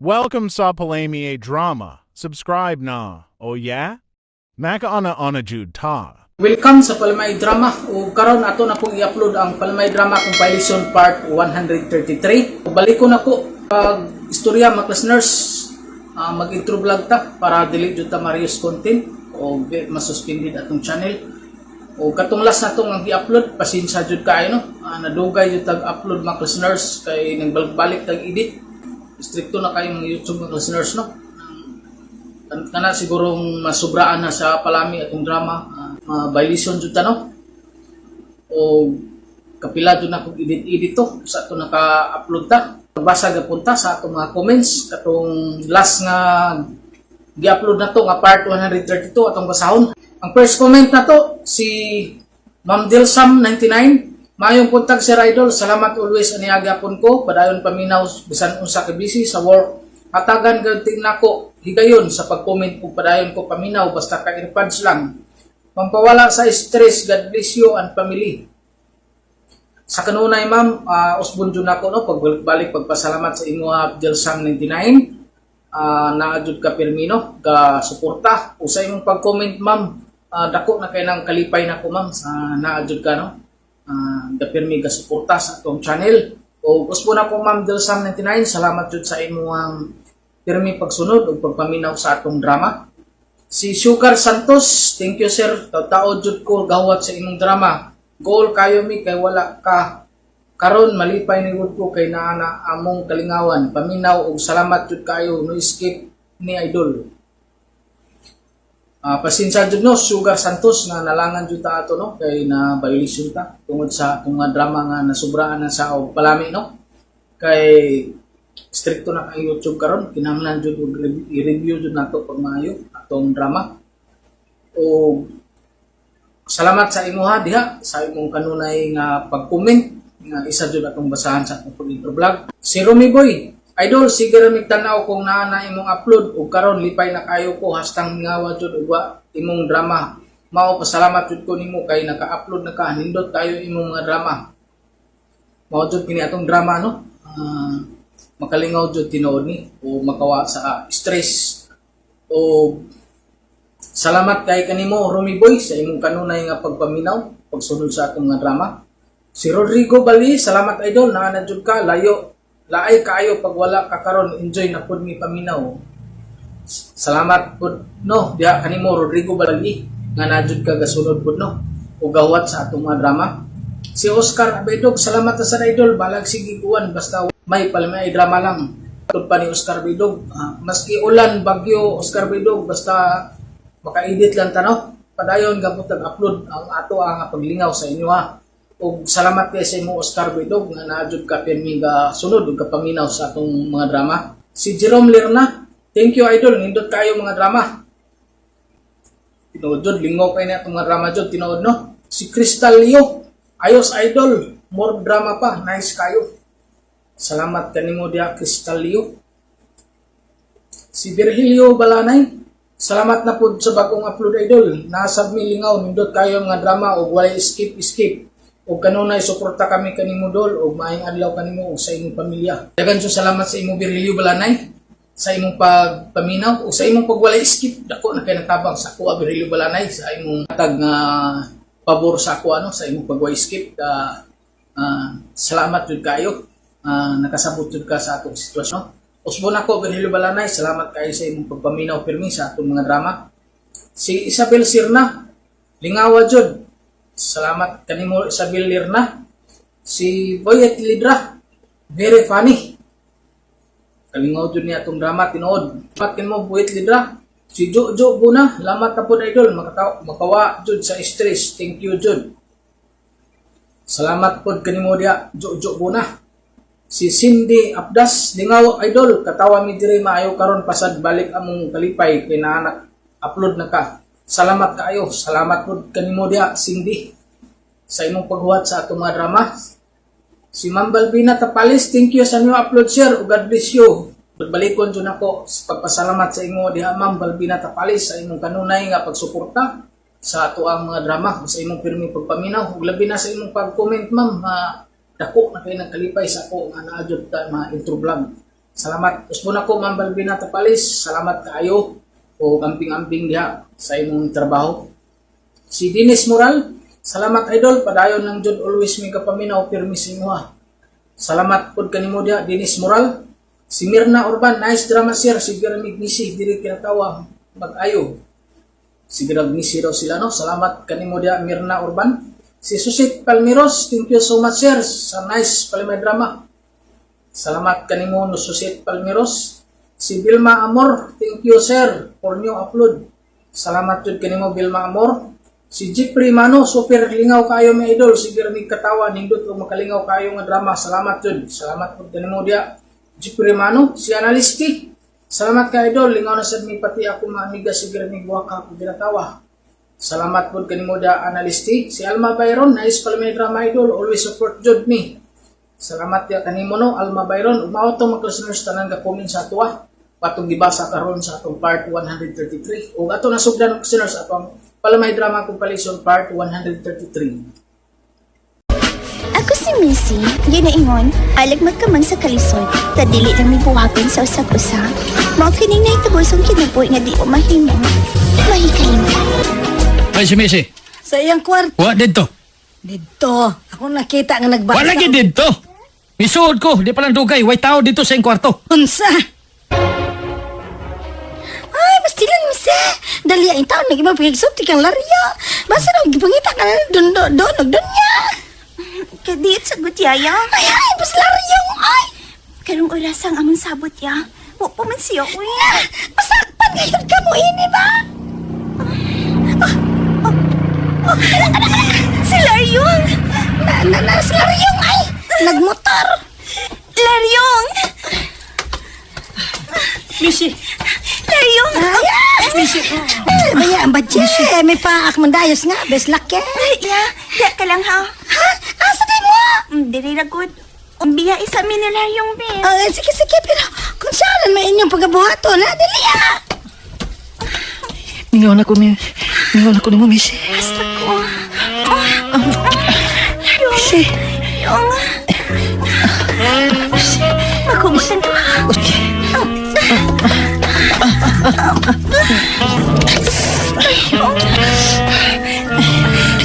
Welcome sa Palami Drama. Subscribe na. Oh yeah? Maka-ana-ana jud ta. Welcome sa Palmay Drama. O karon ato na kong i-upload ang Palmay Drama compilation part 133. Balik ko na ko pag istorya mga listeners. Mag-intro vlog ta para dili jud ta marius content o masuspended atong channel. O katong last na tong ang i-upload, pasensya jud kaayo no. Nadugay jud tag-upload mga listeners kay nagbalik tag-edit. Stricto na kayo mga YouTube mga listeners no. Kana sigurong masubraan na sa palami atong drama, violation jud ta no. O kapila jud na kog edit to sa ato naka-upload ta. Pagbasa gapon ta sa atong mga comments katong last nga gi-upload na to nga part 132 atong basahon. Ang first comment na to si Ma'am Dilsam 99. Mayong puntag Sir Idol, salamat always aniaga pon ko, padayon paminaw bisan unsa ka busy sa work. Hatagan ganting nako higayon sa pag-comment kung padayon ko paminaw basta ka earpads lang. Pampawala sa stress, God bless you and family. Sa kanunay ma'am, usbon jud nako no pagbalik pagpasalamat sa imo Abdelsam 99. Naadjud ka permino ka suporta o sa imong pag-comment ma'am. Dako na kay nang kalipay nako ma'am sa naadjud ka no. Dapirmi ka suporta sa atong channel. O usbon ako Ma'am Dilsam 99, salamat jud sa imong pirmi pagsunod ug pagpaminaw sa atong drama. Si Sugar Santos, thank you sir. Taod jud ko gawat sa imong drama. Goal kayo mi kay wala ka karon malipay ni gud ko kay naana among kalingawan. Paminaw ug salamat jud kayo no escape ni Idol. Pasensya jud no Sugar Santos na nalangan jud ta ato no kay na violation ta tungod sa atong drama nga nasubraan na sa palami no kay stricto na kay YouTube karon kinahanglan jud i-review jud nato pag maayo atong drama. O salamat sa imuha diha sa imong kanunay nga pag-comment nga isa jud atong basahan sa atong pag-intro vlog. Si Romy Boy, Idol, sige ra mig tan-aw kung naa na imong upload ug karon lipay na kayo ko hastang ngawa jud ug imong drama. Mao pasalamat jud ko nimo kay naka-upload na ka nindot kayo imong mga drama. Mao jud kini atong drama no. Makalingaw jud tinuod ni o makawa sa stress. O salamat kay kanimo Romy Boy sa imong kanunay nga pagpaminaw pagsunod sa atong nga drama. Si Rodrigo Bali, salamat Idol, naa na jud ka layo. Laay kaayo pag wala ka karon, enjoy na pud mi paminaw. Salamat pud no diha kanimo Rodrigo Balagi nga najud ka gasunod pud no ug gawat sa atong mga drama. Si Oscar Abedog, salamat sa Idol, balag sige kuan basta may palmay drama lang. Tud pa ni Oscar Abedog, maski ulan bagyo Oscar Abedog basta maka-edit lang ta no. Padayon gapon tag-upload ang ato ang paglingaw sa inyo ha. Ug salamat kay sa imo Oscar Bedog nga naadjud ka pirmi ga sunod ug kapaminaw sa atong mga drama. Si Jerome Lerna, thank you Idol, nindot kayo mga drama. Tinuod jud lingaw kay na atong mga drama jud tinuod no. Si Crystal Leo, ayos Idol, more drama pa, nice kayo. Salamat kanimo dia Crystal Leo. Si Virgilio Balanay, salamat na pud sa bagong upload Idol. Nasab mi lingaw nindot kayo mga drama ug walay skip. O kanunay suporta kami kanimo Dol o maayong adlaw kanimo ug sa imong pamilya. Dagan jud salamat sa imong Virgilio Balanay sa imong pagpaminaw o sa imong pagwalay skip. Dako na kay natabang sa ako Virgilio Balanay sa imong tag nga pabor sa ako ano sa imong pagwalay skip. Salamat jud kayo. Nakasabot jud ka sa atong sitwasyon. Usbon ako Virgilio Balanay, salamat kayo sa imong pagpaminaw pirmi sa atong mga drama. Si Isabel Sirna, lingawa jud. Salamat kanimo Isabel Lirna. Si Boyet Lidra, very funny. Kalingaw jud ni atong drama tinuod. Salamat kanimo Boyet Lidra. Si Jojo Buna, lamat na pud Idol, makawa jud sa stress. Thank you jud. Salamat pud kanimo dia Jojo Buna. Si Cindy Abdas, lingaw Idol, katawa mi diri maayo karon pasad balik among kalipay kay naanak upload na ka. Salamat kaayo. Salamat po kanimo dia Cindy sa imong paghuwat sa atong mga drama. Si Ma'am Balbina Tapalis, thank you sa inyo upload sir ug God bless you. Pagbalikon jud nako sa pagpasalamat sa imo diha Ma'am Balbina Tapalis sa imong kanunay nga pagsuporta sa ato ang mga drama sa imong pirmi pagpaminaw ug labi na sa imong pag-comment ma'am. Dako na kay nagkalipay sa ako nga naadjud ta mga intro vlog. Salamat. Usbo na ko, Ma'am Balbina Tapalis. Salamat kaayo o amping-amping diha sa imong trabaho. Si Dennis Moral, salamat idol. Padayon ng Jud always may kapaminaw pirmi sa imuha. Salamat pod kanimo diha, Dennis Moral. Si Mirna Urban, nice drama sir. Si Jeremy Gnisi, diri kinatawa. Mag-ayo. Si Gnisi daw sila, no? Salamat kanimo diha, Mirna Urban. Si Susit Palmiros, thank you so much sir sa nice palimay drama. Salamat kanimo no Susit Palmiros. Si Bilma Amor, thank you sir for new upload. Salamat jud kanimo Bilma Amor. Si Jeffrey Mano, super lingaw kayo may idol. Sige ramig katawa, nindot o makalingaw kayo nga drama. Salamat jud. Salamat po kanimo dia. Jeffrey Mano, si Analisti. Salamat ka idol, lingaw na sad mi pati ako maamiga sige ramig waka ko ginatawa. Salamat po kanimo dia Analisti. Si Alma Byron, nice pala may drama idol, always support jud me. Salamat ya kanimo no Alma Byron. Umaw to mga listeners tanan ga comment sa ato patong gibasa karon sa atong part 133. O ato nasugdan mga listeners atong palamay drama compilation part 133. Ako si Missy, ginaingon, alagmag ka man sa kalisod, tadili na may buhagon sa usag-usag. Mao kining na itubusong kinabuhi nga di ko mahimo. Mahikalimtan. Ay, si Missy. Sa iyang kwarto. Wa dito. Dito. Ako nakita nga nagbasa. Wa lagi dito. Misuod ko, di palang dugay. Way tao dito sa iyong kwarto. Unsa? Ay, bastilan mo siya. Dali ang taon, nag-ibang kang laryo. Basta nang gipangita ka na doon niya. Kadit sa gutyaya. Ay, basta laryo mo, ay. Karong oras ang among sabot ya. Wa pa man siya, uy. Masakpan ngayon ka mo, ini ba? Si Laryong! Si Laryong, ay. Nagmotor. Laryong! Missy. Laryong! Bayaan ba, Che? May paak mandayos nga. Best luck, eh. Ya ka lang ha. Ha? Asa din mo? Dili na good. Biya isa mi ni Laryong, be. Sige, pero kung saan may inyong pagkabuhato, na, dali, ah. Ningawan ako ni mo, Missy. Basta ko. Missy. Yung... Magkumutan ko.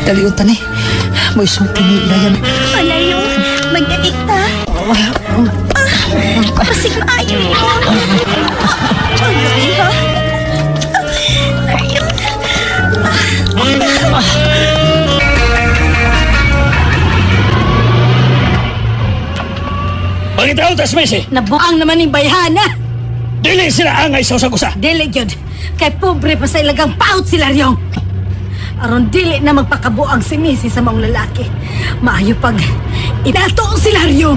Daliutan eh. May sulti ni Dayan. Wala yung magdadikta. Pasig maayo mo. Ay, ha? Ayun. Pangitaw tas, Missy. Nabuang naman yung bayhana. Dili sila angay sa usag-usa. Dili yun. Kay pobre pa sa ilagang paut sila riyong. Aron dili na magpakabuang si Missy sa mga lalaki. Maayo pag inato sila riyong.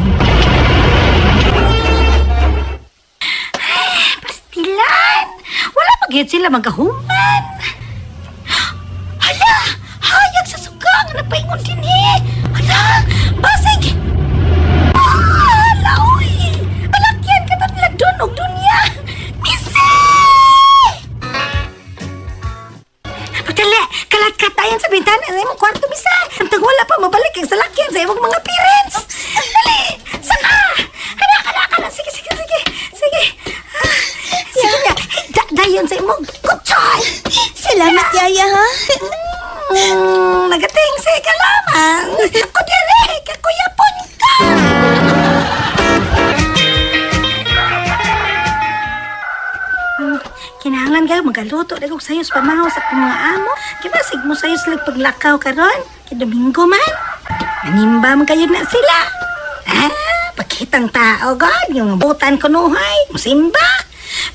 Pastilan. Wala pag-hit sila magkahuman. Hala! Hayag sa sugang. Napaingon din eh. Hala! Basig! Hala! Uy! Alakyan ka na nila doon o dunya. Missy! Pagdali! Kalat-kat tayan sa bintana sa imong kwarto, Misa. Samtang wala pa mabalik ang salakyan sa imong mga parents. Dali! Saka! Kana! Sige. Sige nga. Dayon sa imong kutsoy. Salamat, Yaya, ha? Nagatingsi ka lamang. Ako diri, kakuyapon ka. Kinahanglan kayo magaluto na kong sayo sa pamahaw sa akong mga amo. Kinasig mo sayo sila paglakaw karon. Kidomingo man. Nanimba man kayo na sila. Pakitang tao, God. Yung butan ko nuhay. Musimba.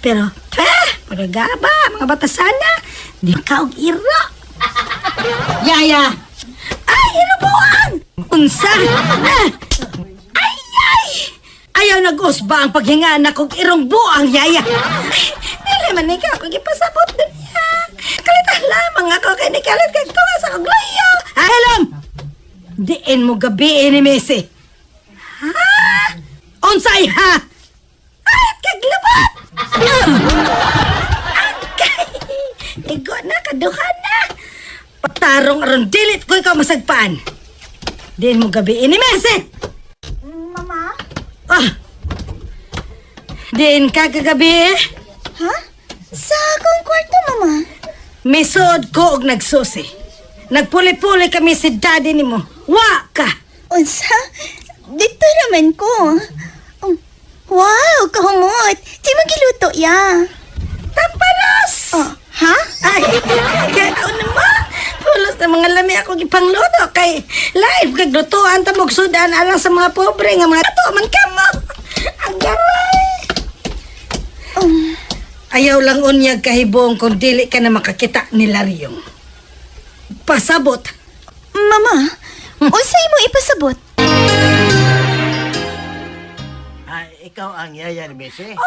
Pero, paragaba, mga batasana. Di ka og iro. Yaya! Ay, inubuan! Unsa? Ay! Ayaw nag-usba ang paghinga na kong irong buang, Yaya. Dili man ikaw kung ipasabot dun niya. Kalitan lamang ako kay nikalit kay tunga sa kong layo. Alam! Diin mo gabi ni Missy. Ha? Unsay, ha? Ay, kaglabat! Agay! Igo na, kaduhan na. Patarong aron dilit ko ikaw masagpaan. Diin mo gabi ni Missy. Mama? Din ka kagabi. Ha? Sa akong kwarto, mama. Misod ko og nagsusi. Nagpuli-puli kami si daddy nimo. Wa ka. Unsa? Dito naman ko. Wow, kahumot. Di magiluto ya. Tampalas! Oh, ha? Ay, gano'n naman. Pulos na mga lami ako gipangluto kay live kaglutuan tamog sudan alang sa mga pobre nga mga tato man kamo. Ang garay. Ayaw lang unyag kahibong kung dili ka na makakita ni Laryong. Pasabot. Mama, unsay mo ipasabot? Ay, ikaw ang yaya ni Missy?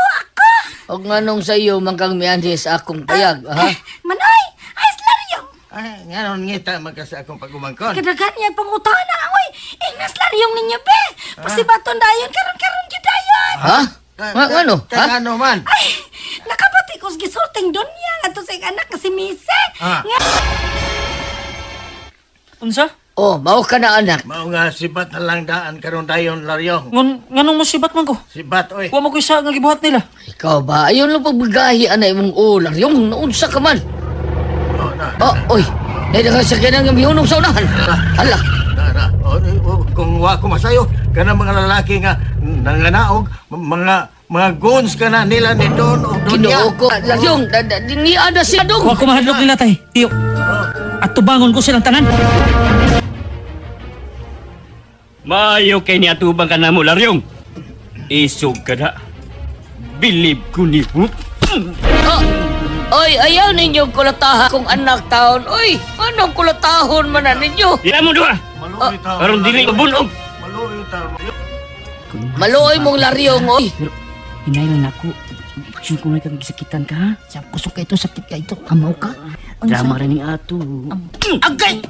Og nganong sa iyo mangkang mianhi sa akong payag, ha? Manoy, ay Laryong. Ay, ngayon ngita magkasa akong pagumangkon. Kadagan niya pangutana oy. Ingnas Laryong ninyo be. Pasibaton dayon karon gidayon. Ha? Ngano? Ha? Ano man? Ay, nakapati ko gisulting dunya nga to sa anak kasi Mise. Ah. Nga Unsa? Oh, mao ka na anak. Mao nga sibat na lang daan karon dayon Laryong. Nganong mo sibat man ko? Sibat oy. Wa mo ko isa nga gibuhat nila. Ikaw ba? Ayon lang pagbigahi anay mong ular. Yung naunsa ka man. Oh, na. Oh, oy. Naidaghan sa kinang mihunong sa unahan. Hala. Na. Kung wa ko masayo kana mga lalaki nga nanganaog mga goons kana nila ni Don o Donya. Ginoo ko. Laryong, diniada siya dong. Wa ko mahadlok nila tay. Tiyo. At tubangon ko silang tanan. Maayo kay ni atubang ka na mo, Laryong. Isog ka na. Believe ko ni mo. Oh, oy, ayaw ninyo kulatahan kong anak taon. Oy, anong kulatahon man na ninyo? Dila mo duha. Maluoy ta. Aron dili mabunog. Maluoy ta. Maluoy mong Laryong, oy. Hinay lang ako. Sure ko may kagisakitan ka, ha? Sa kusok ka ito, sakit ka ito. Amaw ka. Drama rin yung ato. Agay!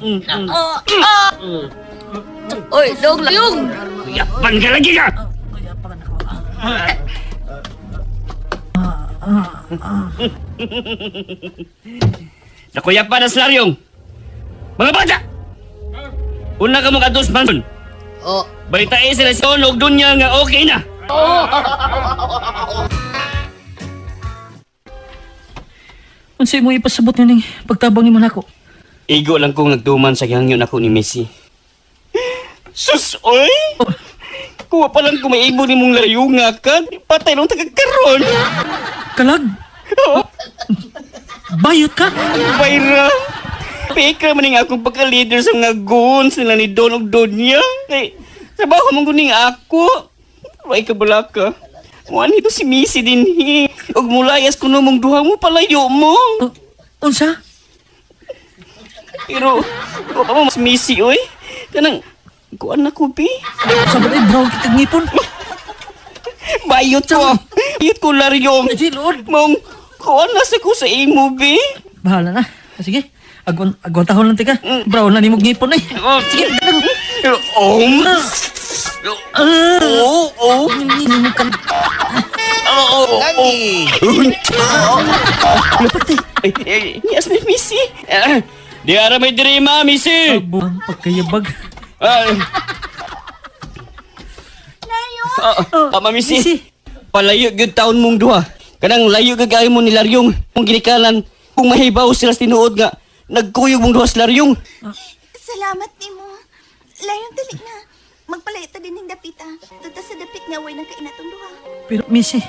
Oy, dong Laryong! Yapan ka lagi ka! Nakuyapan na sa Laryong. Mga bata! Una ka mga dos manson. Oh, Balitain sila sa og dunya nga okay na. Unsay mo ipasabot nining pagtabang ni manako? Igo lang kong nagtuman sa hangyon ako ni Messi. Sus, oy! Kuha pa lang kumaibo ni mong Laryong nga ka. Patay nung tagakaroon. Kalag. Bayot ka. Bayra. Peka maning akong pagka-leader sa mga goons nila ni Don og Donya. Kay, trabaho mong guning ako. Way ka bala ka. Muan ito si Missy din og mulayas kuno mong duha mo palayo mo. Unsa? Pero, ko pa mo mas Missy, oy. Kanang, kuan na ko, pi. Sabot ay brown kitag ngipon. Bayot ko. Bayot ko, Laryong. Ay, Lord. Mong, kuan na sa ko sa imo, bi. Bahala na. Sige. Agwan tahon lang tika. Brown na ni mong ngipon ay. Oh, sige. Oh. Yes, ni Missy. Di ara may dirima, Missy. Buang pagkayabag. Tama, Missy. Missy. Palayo gyud taon mong duha. Kanang layo gagay mo ni Laryong. Kung ginikalan, kung mahibaw sila sa tinuod nga, nagkuyog mong duha sa Laryong. Salamat nimo. Layong dali na. Magpalayta din ng dapita. Tuta sa dapit nga way nang kainatong duha. Pero Missy,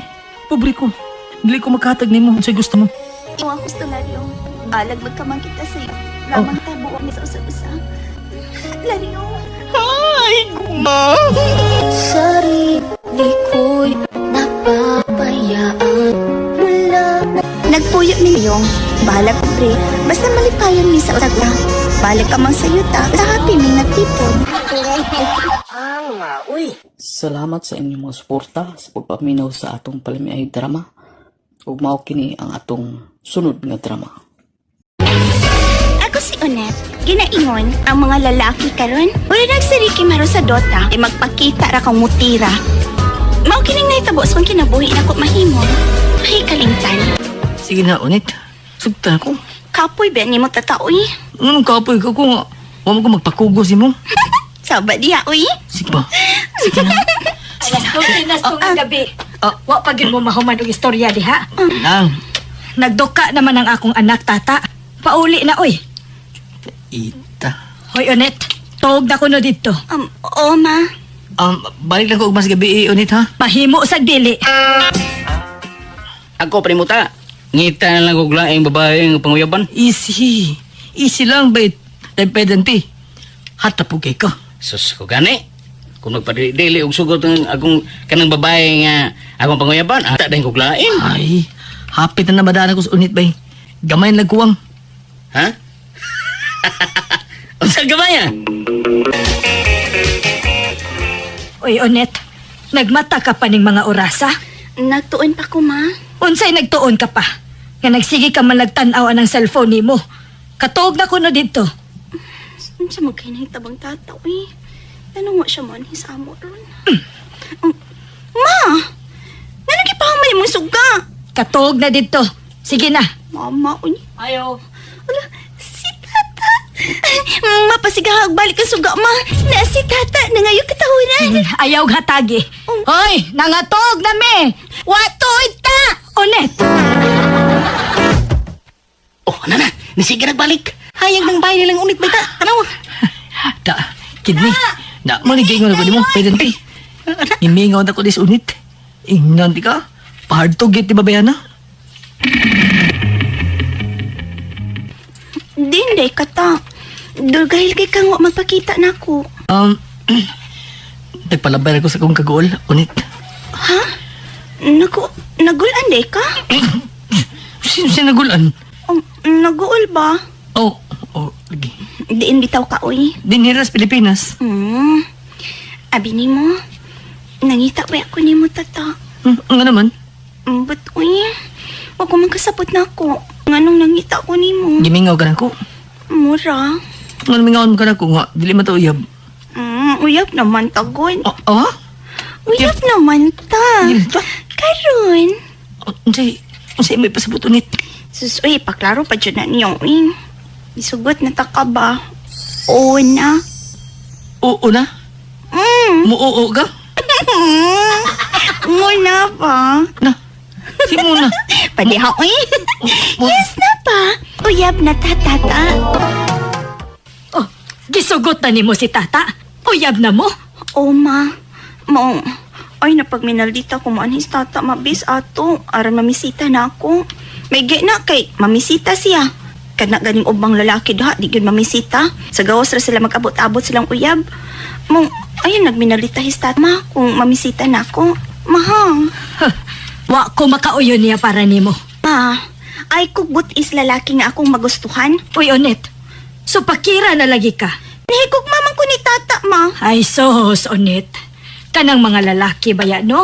pobre ko. Dili ko makatag nimo unsay gusto mo. Iwan ko sa Laryong. Alag magkamang kita sa iyo. Lamang tabuang ni sa usa-usa. Laryong. Ay, guma. Sarili ko'y napabayaan mula. Nagpuyo ninyong. Bahala ko, pre. Basta malipayan ni sa utagla. Balik ka mang sayuta. Sa happy may nagtipon. Salamat sa inyong mga suporta sa pagpaminaw sa atong palamiay drama. Ug mao kini ang atong sunod nga drama. Ako si Onet. Ginaingon ang mga lalaki karon. Wala nagsiriki maro sa Dota. Magpakita ra kang mutira. Mao kining nahitabo sa kinabuhi na ko mahimo. Ay kalimtan. Sige na, Unit. Sugtan ako. Kapoy ba ni mo tataoy? Anong kapoy ka ko nga? Huwag mo ko magpakugos mo. Saba diya, uy. Sige ba? Sige na. Alas 12 na sa gabi. Wa pa gyud mo mahuman og istorya diha. Nang, Nagduka naman ang akong anak, tata. Pauli na, oy. ita. Hoy, Onet. Tuog na ko no dito. Oo, ma. Balik lang ko mas gabi, Unit, ha? Mahimo sa dili. Ako panimuta. Ngita na lang kog laing babae nga panguyaban. Easy. Easy lang, bait. Dependente. Hatapugay ka. Sus ko gani. Kung nagpadili og sugot ng akong kanang babae nga akong panguyaban, ata dahin kog laing. Ay, hapit na namadaan ko sa Unit, bay. Gamay na nagkuwang. Ha? Unsa gamaya? Oy, Onet. Nagmata ka pa ning mga orasa? Nagtuon pa ko, ma. Unsay nagtuon ka pa? Nga nagsige ka man nagtan-aw anang cellphone nimo. Katuog na ko no dito. Sa magkainay tabang tata, uy. Tanong mo siya man, sa amo ron. Ma! Nanong ipahamay mo suga? Katuog na dito. Sige na. Mama, uy. Ayo. Ala, si tata. Mapasigahag balik ang suga, ma. Na si tata, nangayo katahunan. Ayaw hatagi. Hoy, nangatog na me. Watoy ta. Onet. Oh, nana, nisige nagbalik. Hayag ng bahay nilang Unit bay ta. Tanaw. Da, kidney. Da, manigingon ako di mo, pedante. Imingaw na ko dis Unit. Ingnan di ka. Pahardtog, di ba bayana? Dinday kata. Dugahil kay kang wa magpakita na ako. Nagpalabay ako sa kong kagool, Unit. Ha? Nagulan day ka? Sino siya nagulan? Naguol ba? Oh, lagi. Diin bitaw ka, uy. Dinhiras, Pilipinas. Abi ni mo, nangita ba ako ni mo, tata? Nga naman. But, uy, wag ko man kasapot na ako. Nganong nangita ko ni mo? Gimingaw ka na ko. Mura. Nga namingawan ka na ko nga, dili matuyab. Uyab naman, tagod. Ah? Uyab naman, ta. Dili ta? Karon. Unsay may pasabot Unit. Sus, uy, paklaro pa dyan na niyo, uy. Isugot na ta ka ba? Oo na. Oo na? Muuo ka? Muna pa. Na, si Muna. Padiha, uy. Yes na pa. Uyab na ta, tata. Oh, gisugot na nimo si tata. Uyab na mo. Oo, ma. Mo. Ay, napagminaldita ko manhis tata mabis ato. Aran mamisita na ako. May na kay mamisita siya. Kana ganing ubang lalaki daha, di yun mamisita. Sa gawas ra sila mag-abot-abot silang uyab. Mong, ayun, nagminalita histatma kung mamisita na ako. Mahang. Wa ko makauyon niya para nimo. Ma, ay kugbut is lalaki nga akong magustuhan. Uy, Onet. So pakira na lagi ka. Nahigog mamang ko ni tata, ma. Ay sos, Onet. Kanang mga lalaki baya, no?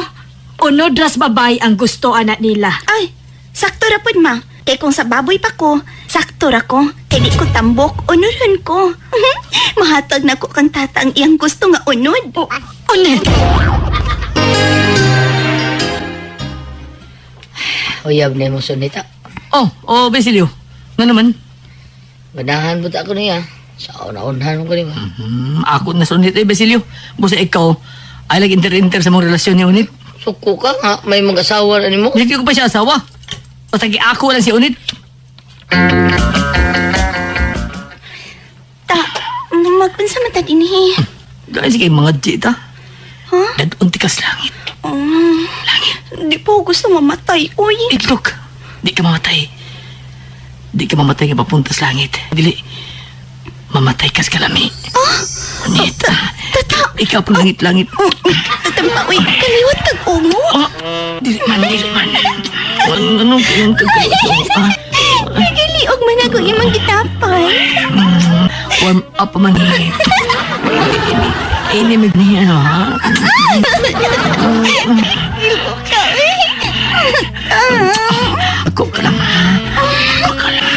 Unod ras babay ang gusto anak nila. Ay, sakto ra pud, ma. Kay kung sa baboy pa ko, sakto ra ko. Kay di ko tambok, unuran ko. Mahatag na ko kang tata ang iyang gusto nga unod. Onet! Uyab na mo sunita. Basilio. Nga naman. Manahan mo ta ako niya. Sa una-unahan mo ko niya. Ako na sa Unit, Basilio. Busa ikaw, ay lag-inter-inter sa mong relasyon ni Unit. Suko ka nga, may mag-asawa na mo. Hindi ko pa siya asawa. O tagi ako lang si Unit. Ta, mag-unsa man ta dinhi? Guys, kay mga jita. Ha? Daduntikas langit. Langit. Di po gusto mamatay, uy. Itlog. Di ka mamatay. Di ka mamatay ka papunta sa langit. Dili, mamatay ka sa kalami. Unit. Tata. Ikaw po langit-langit. Tata, uy, kaliwat kag-ungo. Dili man. Anong pinagkagawin? Nagaliog man ako imong gitapay. Warm up pa man eh. Inimig niya, ha? Ako ka lang, ha? Ako ka lang.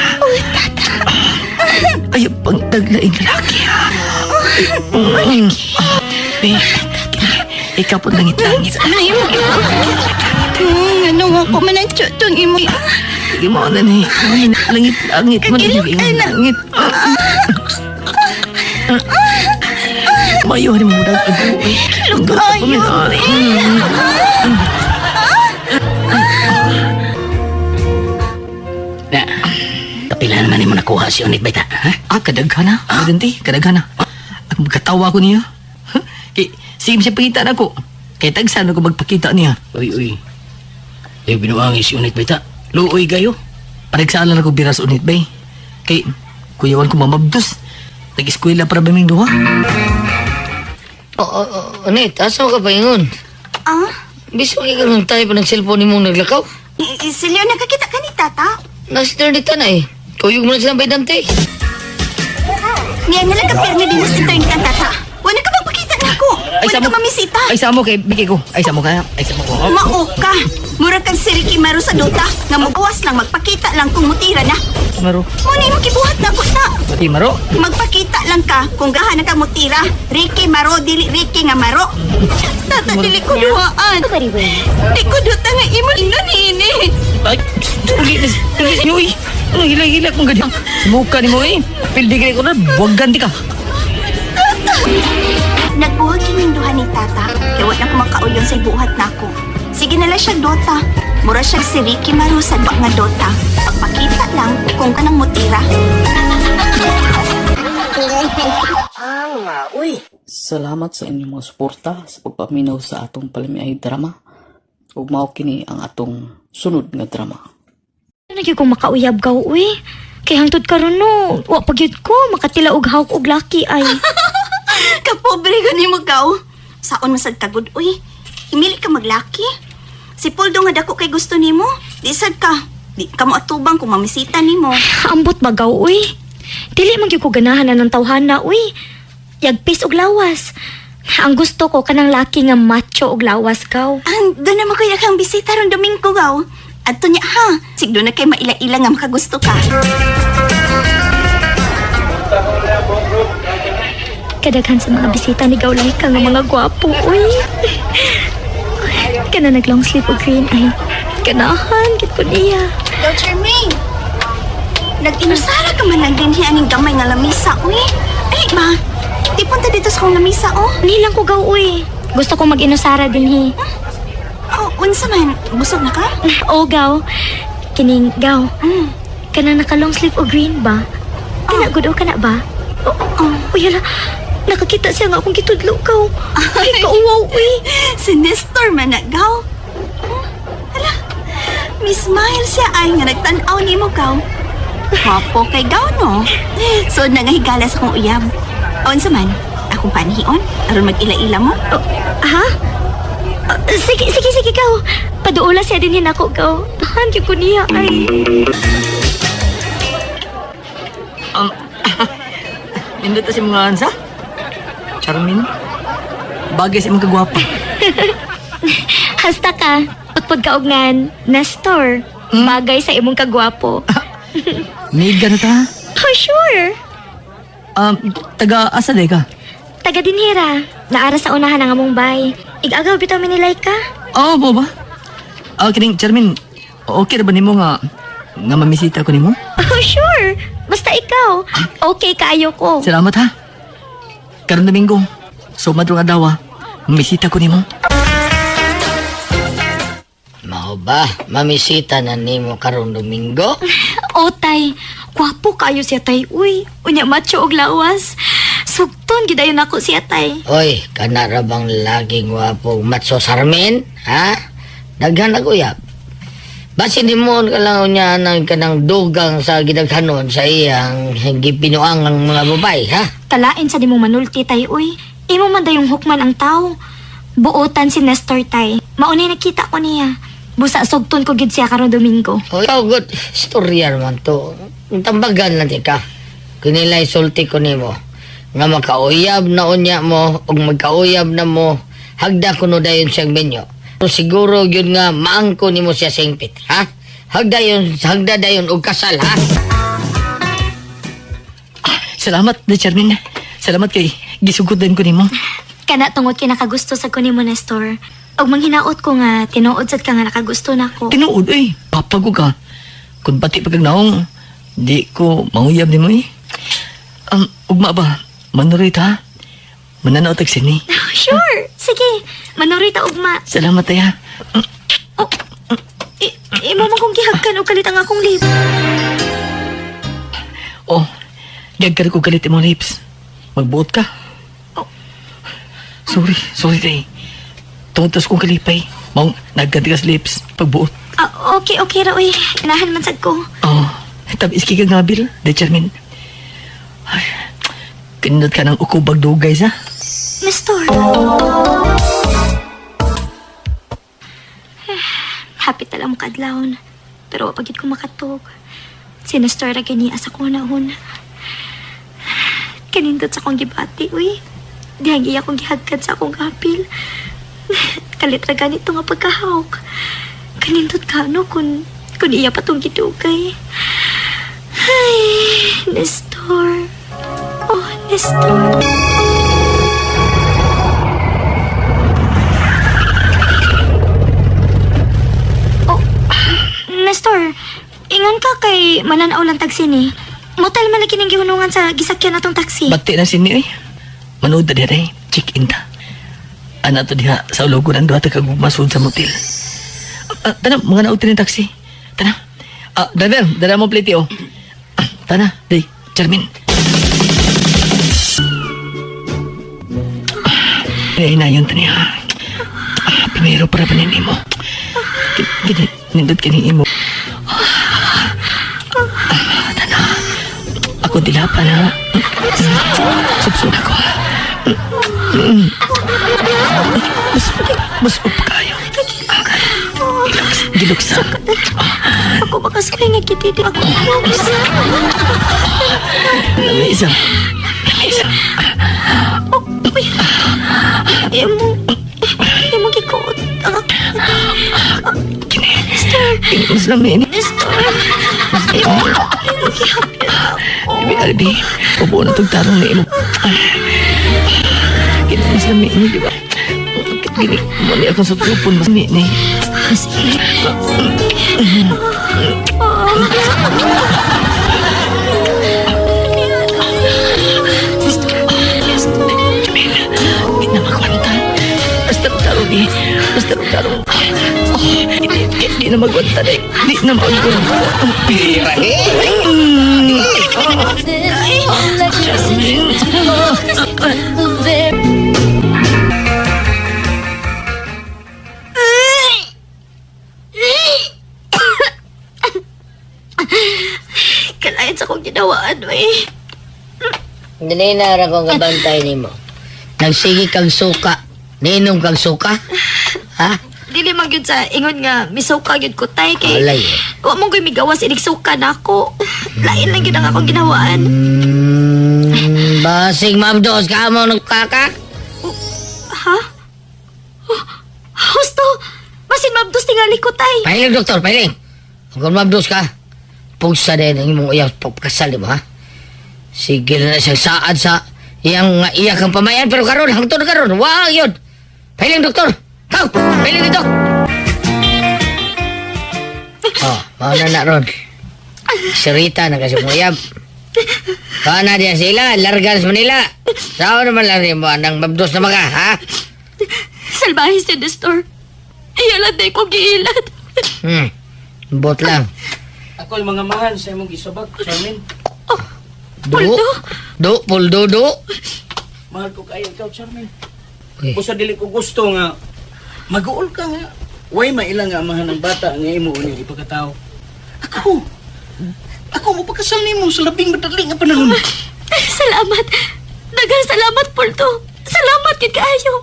Ayaw pang taglaing lalaki, ha? Ikaw po langit-langit. Ay, ano nga ko man ang tiyotong imo. Sige mo na ni. Langit-langit. Langit. Mayo rin mo daw. Kilog ayo. na mo nakuha si Unit Beta, ha? Kadaghana. Presidente, kadaghana. Ako magkatawa ko niya. Kay, sige siya pakita na ko. Kay tagsan ako magpakita niya. Uy. Ayaw binuangi si Unit Beta. Luoy gayo. Paragsalan ako biras unit bay. Kay, kuyawan ko mamabdos. Nag-eskwela para ba ming duha? Unit, asa ka ba yun? Ah? Biso ka nung tayo pa ng cellphone ni mong naglakaw? Silyo, nakakita ka ni tata? Nasa nita na eh. Kuyog mo na silang baydante. Ngayon nalang kapirmi din sa internet ang tata. Wala ka magpakita na ako. Wala ka mamisita. Ay, samo kay Biki ko. Ay, samo ka. Mao ka. Mura kang si Ricky Maro sa dota. Nga magawas lang, magpakita lang kung mutira na. Maro. Muna yung makibuhat na ko ta. Pati Maro. Magpakita lang ka kung gahan ka mutira. Ricky Maro, dili Ricky nga Maro. Tata, dili ko duhaan. Di ko duta nga imo ini. Ay, tulis. Uy, ano hila-hila kong ganyan. Muka ni mo eh. Pildigay ko na, buwag ganti ka. Nagbuhat yung duha ni tata. Kaya wala ko makauyon sa ibuhat na ako. Sige na lang siya dota. Mura siya si Ricky Maro sa bak nga dota. Pagpakita lang kung kanang mutira. Salamat sa inyong mga suporta sa pagpaminaw sa atong palimiay drama. Ug mao kini ang atong sunod nga drama. Nagyo kong makauyab ka, uy. Kay hangtod karon no, wa pagyud ko makatila og hawk og laki ay. Kapobre ko ni mo gaw. Saon masad kagud, uy. Himili ka maglaki. Si Poldo nga dako kay gusto nimo. Di sad ka. Di ka mo atubang kung mamisita nimo. Ambot bagaw, uy. Dili man gyud ko ganahan na ng tawhana, uy. Yagpis og lawas. Ang gusto ko kanang laki nga macho og lawas gaw. Doon naman kuya kang bisita ron Domingo gaw. Adto niya ha. Sigdo na kay maila-ila nga makagusto ka. Kadaghan sa mga bisita ni Gawlay ka nga mga gwapo, uy. Kana nag long sleeve og green ay. Ganahan, kit ko niya. Gaw Charmaine. Nag-inusara ka man lang din aning gamay nga lamisa, uy. Ali ba? Di punta dito sa kong lamisa, oh. Nilang ko gaw, uy. Gusto ko mag-inusara din, hi. Oh, unsa man? Busog na ka? Oo, gaw. Kining, gaw. Kana naka long sleeve o green ba? Kinagod o kana ba? Uy, hala. Nakakita siya nga akong kitudlo, gaw. Ay, kauwaw, uy. Si Nestor man na, gaw. Hala, Miss Miles siya ay nga nagtanaw ni mo, gaw. Wapo kay gaw, no? So, nangahigala sa kong uyab. Unsa man? Akong panihion? Aron mag-ila-ila mo? Ha? Sige, gaw. Paduula siya din yun ako, gaw. Tahan ko niya, ay. Nindot si mga ansa? Charmin? Bagay sa mga kagwapa. Hasta ka. Pagpagkaugnan, Nestor. Bagay sa imong kagwapo. Miga na ta? Oh, sure. Taga-asa day ka? Taga dinhira. Naara sa unahan ng among bay. Igagaw bitaw minilay ka. Oo, ba? Kining, Charmin, okay na ba nimo nga mamisita ko nimo? Oh, sure. Basta ikaw. Okay kaayo ko. Salamat ha. Karon Domingo, so madrong adlaw, mamisita ko nimo. Mao ba? Mamisita na nimo karon Domingo? O, tay. Gwapo kayo siya, tay. Uy, unya macho og lawas. Sugton, gidayon ako siya, tay. Oy, kana ra bang laging wapo matso Sarmin? Ha? Daghan na uyab. Basin di mo ka lang niya ng kanang dugang sa gidaghanon sa iyang gipinuang ang mga babay, ha? Talain sa di mo manulti, tay. Uy, imo man dayong hukman ang tao. Buotan si Nestor, tay. Maunay nakita ko niya. Busa sugton ko gid siya karon Domingo. Oh, good storya man to. Tambagan lang di ka. Kunilay sulti ko nimo. Nga makauyab na unya mo ug magkauyab na mo hagda kuno dayon siyang benyo. Pero siguro yun nga maangko nimo siya singpit, ha? Hagda dayon og kasal, ha? Salamat, Charmin. Salamat kay gisugudan ko nimo. Kana tungod kay nakagusto sa ko nimo, Nestor. Og manghinaot ko nga tinuod sad ka nga nakagusto nako. Tinuod eh. Papago ka. Kung pati pagkagnaong, di ko manguyab nimo eh. Ugma ba? Manurit ha? Mananaw tag sini. Sure. Sige. Manorita ugma. Salamat ya. Imo man kong gihagkan og kalit ang akong lip. Oh, gagkari ko galit mo lips. Magbuot ka. Sorry day. Tuntos kong kalipay. Maong nagganti ka sa lips. Pagbuot. Okay ra, uy. Inahan man sad ko. Oh, tabis ki kag nabil. De Charmin. Ay, kinunod ka ng ukubag dugay sa. Nestor. Hapit na lang mo kadlawon. Pero pagit ko makatog. Si Nestor ra gani asa ko nahon. Kanindot sa akong gibati, uy. Dihang iya akong gihagkad sa akong kapil. Kalit ra ganito nga pagkahawk. Kanindot ka, no? Kung iya pa tong gidugay. Ay, Nestor. Oh, Nestor. Oh, Nestor. Ingon ka kay mananaw lang taxi ni. Motel man lagi ning gihunungan sa gisakyan natong taxi. Bati na sini, eh. Manood na diya, check-in ta. Ana to diha sa ulogon ang duha ta kag masud sa motel. Tana, mga nautin ng taxi. Tana. Driver, dala mo plate, oh. Tana, day, Charmin. Hinayon ta niya. Primero para panin mo. Nindot ka ni imo. Tana. Ako dilapan, ha? Subsun ako. Mas up kayo. Giluksa. Ako makasakay nga kititi. Ako makasakay. Lamisa. Oh, uy. Imo gikot. Kini mas lamin. Nestor. Imo gihapyan ako. Albi, upo na itong tarong na imo. Kini mas lamin mo, di ba? Kini, mali akong sutupon. Mas ni. Sige. Hindi na magwanta. Basta tarong ni. Hindi na magwanta na. Hindi na magwanta. Kalain sa kong ginawaan, eh. Naninara kong kabantay ni mo. Nagsigi kang suka. Ninom kang suka? Ha? Dili man gyud sa ingon nga misuka gyud ko tay kay. Alay. Wa mo gyud migawas inig suka nako. Lain lang gyud ang akong ginawaan. Basig mabdos ka mo nagkaka? Ha? Husto, masin mabdos tingali ko tay. Pahiling, doktor, pahiling. Kung mabdos ka, pugsa din ang imong iyang pagkasal, di ba? Sige na siyang saad sa iyang iyak ang pamayan, pero karon hangtod na karon, wow, yun. Pahiling, doktor. Kau, pahiling dito. Oh, mauna na ron. Si Rita na kasi muyab. Kana diya sila, largan sa Manila. Saan naman lang rin mo, nang mabdos na mga, ha? Salbahe si Nestor. Iyalan na ko giilan. Bot lang. Ako yung mga mahal sa imong gisabag, Charmin. Puldo. Mahal ko kayo ikaw, Charmin. Uy. Kung sa dili ko gusto nga, mag-uol ka nga. Way mailang nga amahan ng bata nga imo ulit ipagkatao. Ako mo pagkasal nimo sa labing madaling nga panahon. Salamat. Daghang salamat, Pulto. Salamat kid kaayo.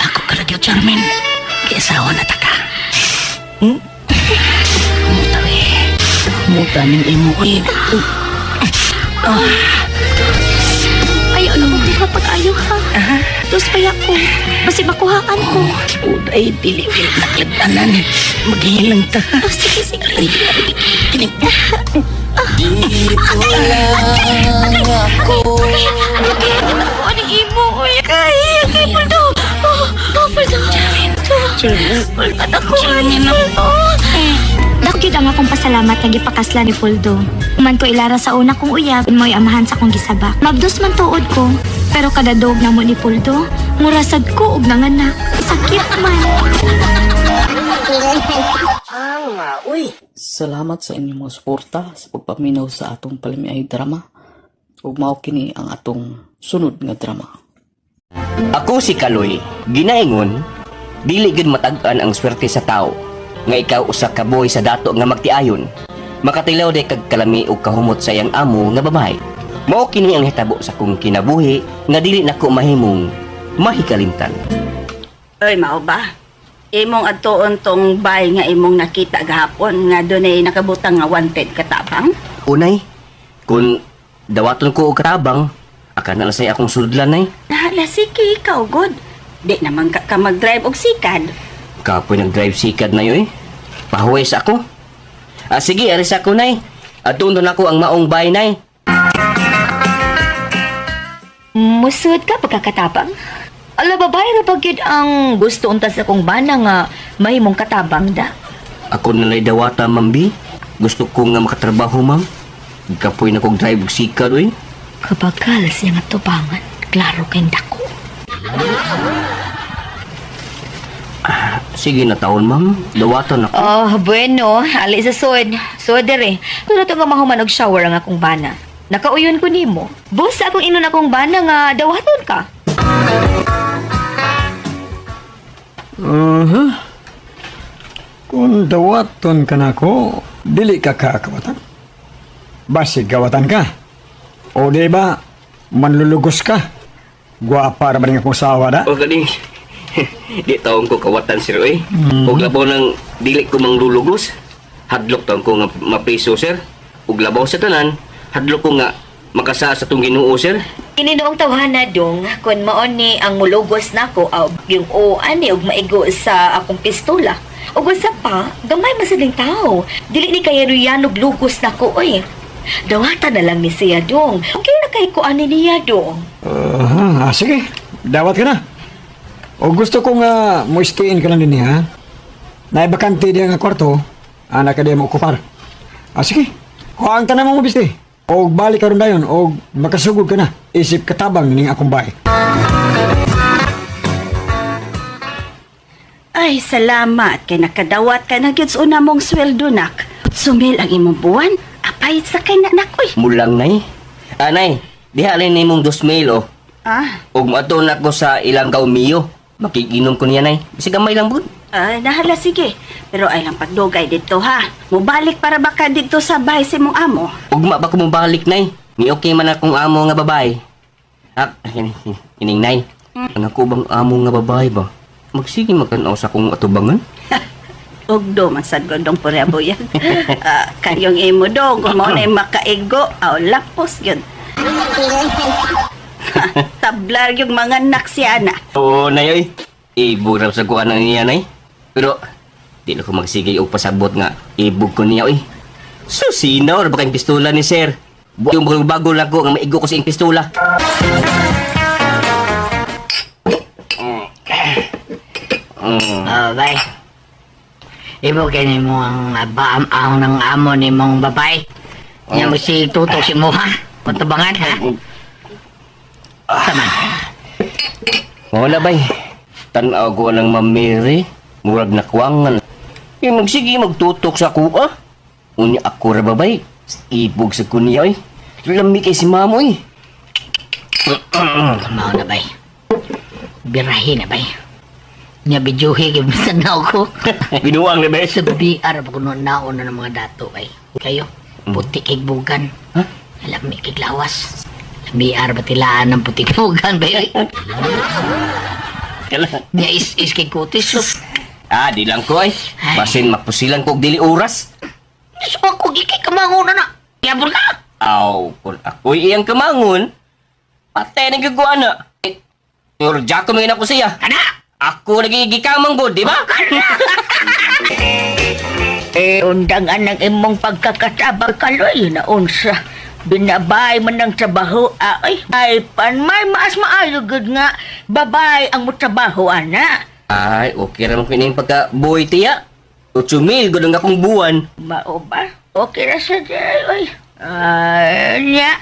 Ako kalagyo, Charmin. Kaya asawa na taka. Muta ning imo. Ayaw na mong diha pag-ayo ha. Dos paya ko. Basi makuhaan ko. Uday, dili-dili nakladanan. Maghihilang ta. Sige. Dito lang ako. Ano ang imo? Kaya, Pulto. Pulto. Pulto. Ako, Pulto. Nakagid ang akong pasalamat nga gipakasla ni Puldo. Man ko ilara sa una kong uyab, mo'y amahan sa akong gisabak. Mabdos man tuod ko, pero kadadog na mo ni Puldo, Murasad ko og nanganak. Sakit man. Salamat sa inyong mga suporta sa pagpaminaw sa atong palamiay drama. Ug mao kini ang atong sunod nga drama. Ako si Kaloy, ginaingon, dili gid matag-an ang swerte sa tao, nga ikaw usa ka boy sa dato nga magtiayon, makatilaw day kag kalami og kahumot sa iyang amo nga babae. Mao kini ang hitabo sa kong kinabuhi nga dili nako mahimong mahikalimtan. Oy, mao ba? Imong adtuon tong bay nga imong nakita gahapon nga dunay nakabutang nga wanted katabang? Unay, kung dawaton ko og katabang, akana na say akong sudlan nay. Nahala, sige, ikaw, good. Di naman ka mag-drive og sikad. Kapoy nag-drive sikad na yun eh. Pahuwes ako. Sige, aris ako nay. Adun doon ako ang maong bay nay. Musud ka pagkakatabang? Ala, babae ra pagid ang gusto unta sa kong bana nga mahimong katabang da. Ako nalay dawata, mambi. Gusto ko nga makatrabaho, ma'am. Kapoy na kong drive og sikad eh. Kabagal siya nga tubangan. Klaro kayong dako. Sige na taon, ma'am. Dawatan ako. Oh, bueno. Ali sa sod. Sod dere. Pero ito nga mahuman og shower ang akong bana. Nakauyon ko nimo. Boss, akong inon akong bana nga dawaton ka. Kung dawaton ka na ko, dili ka kakawatan. Basig gawatan ka. O di ba, manlulugos ka. Guwapa ra ba rin akong sawa da? O gani. Di taon ko kawatan sir eh. Ug labaw nang dili ko manglulugos. Hadlok taon ko nga mapriso sir. Ug labaw sa tanan, hadlok ko nga makasa sa tong Ginoo sir. Ininoong tawhana dong, kung maon ni ang mulugos nako aw yung ani og maigo sa akong pistola. Ug usa pa, gamay masadling tao. Dili ni kaya yanog lugos nako oy. Dawata na lang ni siya dong. Okay na kay ko ani niya dong. Sige, dawat ka na. O gusto ko nga mo stay-in ka lang din ha. Naibakante diya nga kwarto, anak ka diya mo okupar. Sige, kuhaan ka na mo bisti. O balik ka rin dayon, o makasugod ka na. Isip katabang ning akong bahay. Ay, salamat kay nakadawat ka na gyud sa una mong sweldo nak. Sumil ang imong buwan. Apay sa kay nakoy. Mulang nay. Anay, diha rin na imong 2,000 oh. Ug mato na ko sa ilang kaumiyo. Makikinom ko niya nay. Bisig gamay lang bud. Nahala, sige. Pero ay lang pagdugay dito ha. Mubalik para baka dito sa bahay si mong amo. Ugma ba ko mobalik nay? Ni okay man akong amo nga babae. Kining nay. Ang ako bang amo nga babae ba? Magsige magkanaw sa akong atubangan? Ugdo, magsad gondong puryaboyan. Kayong imo dong, kung mo na makaigo, lapos yun. Tablar yung mga naksya na. Oo, nay oy. Ibog sa kuha na niya nay. Pero, di na ko magsigay o pasabot nga ibog ko niya oy. Susinaw, na ba kayong pistola ni sir? Yung bago lang ko nga maigo ko sa iyong pistola. Bay. Ibo kini mo ang baam ng amo ni mong babae. Nya mo si tutok si mo ha. Patabangan ha. Saman. Wala bay. Tanaw ko ng mamiri. Murag nakwangan. Magsige magtutok sa kuha. Unya ako ra babay. Ibog sa kunya oy. Lami kay si mamo oy. Kamao na bay. Birahin na bay. Nya bijuhi kay bisan na ako. Binuang na bay. Sa BR pa kuno naon na ng mga dato bay. Kayo puti kay bugan. Ha? Lami kay lawas. BR ba tilaan ng puti kay bugan bay. Nya is kay kutis. Di lang ko ay. Basin mapusilan ko og dili oras. So ako gikay kamangon na. Yabol ka. Aw, kung ako'y iyang kamangon, patay na gagawa na. Pero Jaco mo ko siya. Kana! Ako nagigikamang god, di ba? Undangan ng imong pagkakatabang kaloy na unsa. Binabay man ng trabaho, ay panmay maas maayo gud nga babay ang mutrabaho ana. Ay, okay naman ko yung pagka-boy tiya. 8,000 gud ang akong buwan. Mao ba? Okay ra sa day, oy. Nya.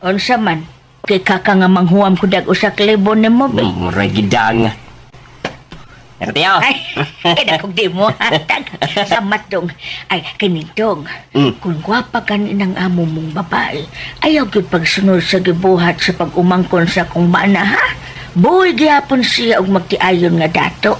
Unsa man? Kay kaka nga manghuam ko dag usa ka libo nimo, be. Mura gidang. Ertiyo. Ay, kaya kong di mo hatag. Samat dong. Ay, kanitong. Kung gwapa ka ng amo mong babae, ayaw gyud pagsunod sa gibuhat sa pag-umangkon sa kong mana, ha? Buhay gyapon siya og magtiayon nga dato.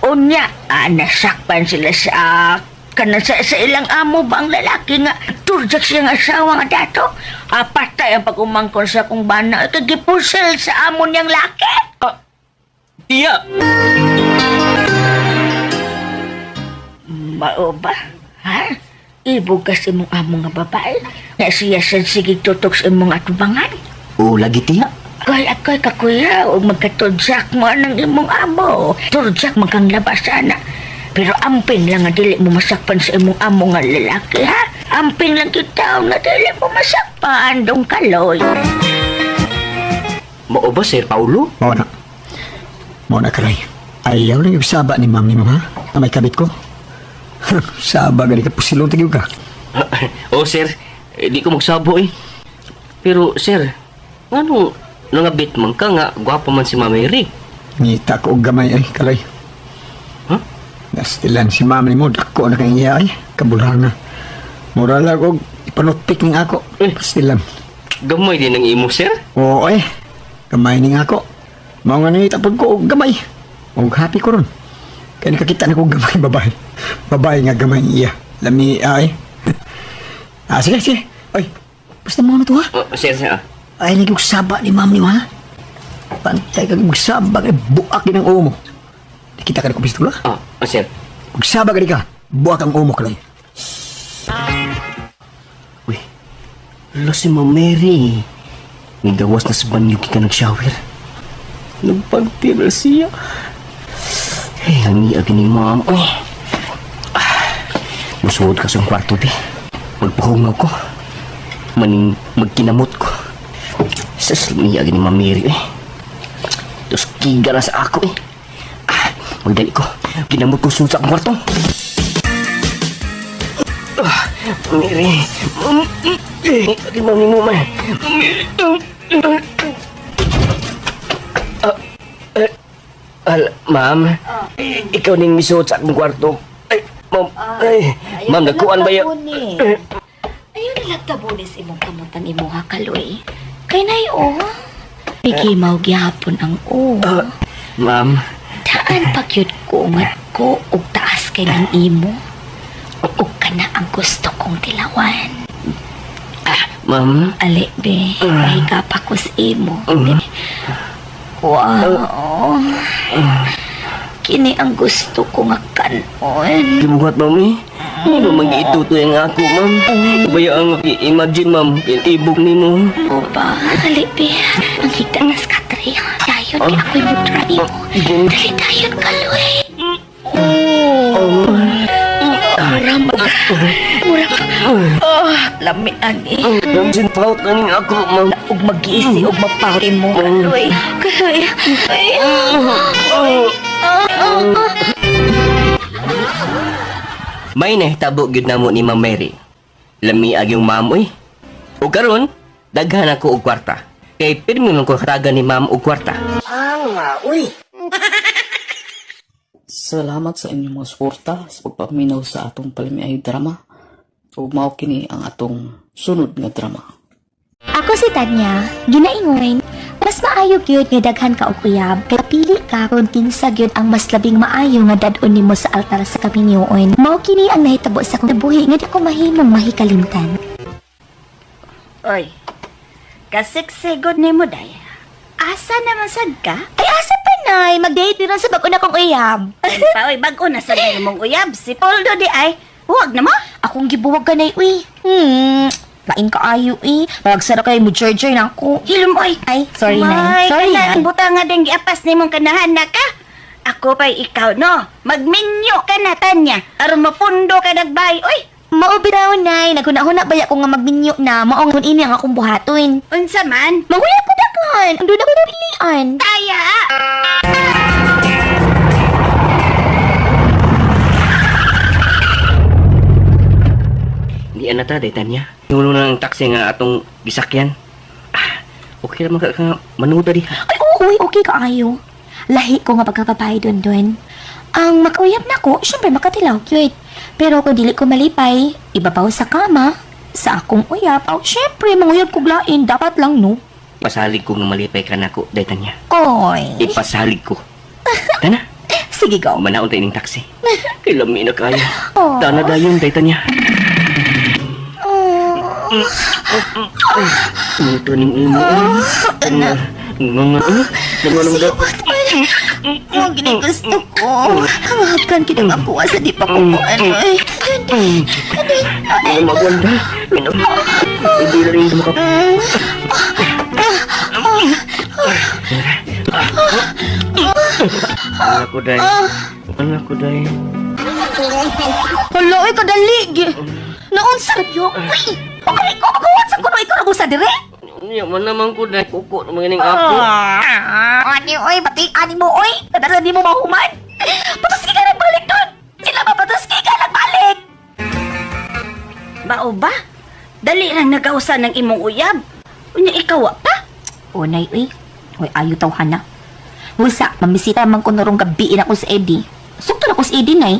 Unya, nasakpan sila sa sa ilang amo ba ang lalaki nga turjak siya nga asawa nga dato. Patay ang pag-umangkon sa kong bana. Kagipusel sa amo niyang laki. Tiya. Mao ba? Ha? Ibog kasi mong amo nga babae. Nga siya sige tutok sa imong atubangan. O lagi tiya. Kay ako'y kakuya o magkatudyak mo ng imong amo. Tudyak magkang labas sana. Pero amping lang nga dili mo masakpan sa imong amo nga lalaki, ha? Amping lang kita nga dili mo masakpan, dong Kaloy. Mao ba, Sir Paulo? Mao na, Kaloy. Ayaw lang yung saba ni ma'am ha? Na may kabit ko. Saba gani ka pusilong tagiw ka. Oh, Sir. Di ko magsabo eh. Pero, Sir, ano nangabit man ka nga gwapo man si Mama Mary? Ngita ko og gamay ay, Kaloy. Nastilan si mama ni mo, dako na kang iya ay, kabulhang na. Mura lang og ipanutpik ning ako. Pastilan. Gamay din ang imo, Sir? Oo ay, gamay ning ako. Mao nga nangitapod ko og gamay. Og happy ko ron. Kaya nakakita na ko og gamay babae. Babae nga gamay iya. Lami ay. Sige. Ay, basta mo na to ha? Sir. Ay, naging ni ma'am niyo ha? Pantay kang magsabag ay buak din ang umo. Nakita ka na ko pistula? Sir. Magsabag ka, buak ang umo ka lang. Uy, lo si Ma'am Mary. May gawas na sa banyo ka nag-shower. Nagpagtira siya. Ay, ang niya ni Ma'am. Uy. Masuod ka sa kwarto, di. Magpahungaw ko. Maning magkinamot ko. Sas niya ni Ma'am Mary, eh. Tapos kiga na sa ako, eh. Magdali ko. Kinamot ko sunod sa kwarto. Mary. Agad mami mo, man. Ma'am. Ikaw ning misuot sa akong kwarto. Ma'am, nagkuhan ba yan? Ayun nilang tabulis imong kamutan imo ha, Kaloy. Kay nay o. Bigimaw gyapon ang o. Ma'am. Daan pagyud ko ngat ko og taas kay ng imo. Ug kana ang gusto kong tilawan. Ma'am. Ali, be. Mahiga pa ko sa imo. Wow. Kini ang gusto ko nga kanon. Gibuhat, ma'am, eh. Ano mag-iituto yung ako, ma'am? Baya ang i-imagine, ma'am. Itibog ni mo. O ba? Ali, be. Ang higda na sa katri. Dayon kaya ako'y mutry mo. Dali dayon, Kaloy. Lamian eh. Ramsin paut na ning ako, ma'am. Ug mag-iisi ug mapawti mo, Kaloy. Kaloy. May nahitabo gyud namo ni Ma'am Mary. Lamiag yung ma'am, oy. O karon, daghan ako og kwarta. Kay pirmi lang ko katagan ni ma'am og kwarta. Salamat sa inyong mga suporta sa pagpaminaw sa atong palimiay drama. Ug mao kini ang atong sunod nga drama. Ako si Tanya, ginaingon. Mas maayo gyud nga daghan ka og uyab kay pili ka kung kinsa gyud ang mas labing maayo nga dad-on nimo sa altar sa kaminyoon. Mao kini ang nahitabo sa akong buhi nga di ko mahimong mahikalimtan. Oy. Kasiksigod nimo day. Asa naman sad ka? Ay asa pa nay, mag-date rin sa bag-o na kong uyab. Oy, bag-o na sa mong uyab. Si Poldo di ay. Huwag na ma. Akong gibuwag ka na uy. Lain ka ayo eh. Magsara kayo mo charger na ako. Hilom oy. Ay, sorry na. Sorry na. Buta nga din giapas ni mong kanahan na ka. Ako pa'y ikaw no. Magminyo ka na Tanya. Aron mapundo ka nagbay. Oy. Maubiraw nay. Naguna-huna ba ko nga magminyo na. Maong ini ang akong buhaton. Unsa man? Manguya po dakan. Ang doon ako napilian. Taya. Di anata day Tanya. Nuno na ang taxi nga atong gisakyan. Okay naman ka manuda diha. Ay, uy, okay kaayo. Lahi ko nga pagkapapay doon. Ang makauyab na ko, syempre makatilaw, cute. Pero kung dili ko malipay, ibabaw sa kama, sa akong uyab, syempre, manguyab ko glain, dapat lang, no? Pasalig ko nga malipay ka nako, dayta niya. Oy. Ipasalig ko. Tana, Sige, go. manaon tayo ng taxi. Kilami na kaya. Oh. Tana dayon, dayta niya. Ito ning imo. Nga. Huwag gusto ko. Hangapkan kita makuha sa di pa ko ay. Ang magwanda. Hindi na rin makap... Anak ko, day. Anak ko, day. Hala, ay kadali. Naunsa yo. Uy, okay ko magawa sa kuno ikaw na sa dire. Yaman naman ko, day. Kuko naman ganing ako. Ani, oy, pati ani mo, oy. Kadala di mo mahuman. Patas ka nagbalik doon. Sila mapatas ka nagbalik. Bao ba? Dali lang nagausa ng imong uyab. Unya ikaw pa? Unay, uy. Uy, ayo tawhan na. Wisa, mamisita man ko narong gabiin ako sa Eddie. Sukto na ko sa Eddie, nay.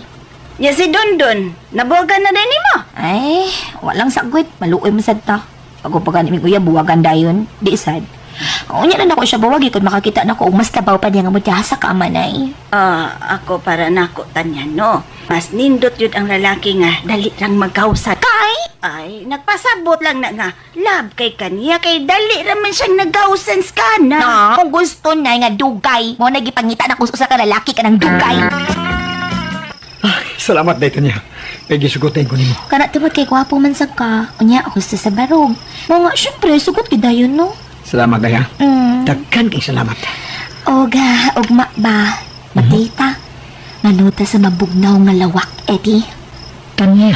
Ya si Dondon, nabuwagan na din mo. Ay, walang sagwit. Maluoy man sad ta. Pag upagan iming uyab, buwagan dayon. Di sad. Unya na ako siya bawagi kung makakita na ko og mas tabaw pa niya nga mutya sa kamanay. Ako para nako tanyan no. Mas nindot yun ang lalaki nga dali lang magkausa. Kay? Ay, nagpasabot lang na nga. Love kay kaniya kay dali raman siyang nagkausan ka na. Na, kung gusto na nga dugay. Mo nagipangita na kung sa ka lalaki ka ng dugay. Salamat, dayta niya. Kaya gisugutin ko nimo. Kana tibot kay gwapo man sa ka. Unya, ako sa barog. Mga, syempre, sugot kidayon, no? Salamat, daya. Daghan kang salamat. Oga, ugma ba? Matita. Nanuta sa mabugnaw nga lawak, Eddie. Tanya.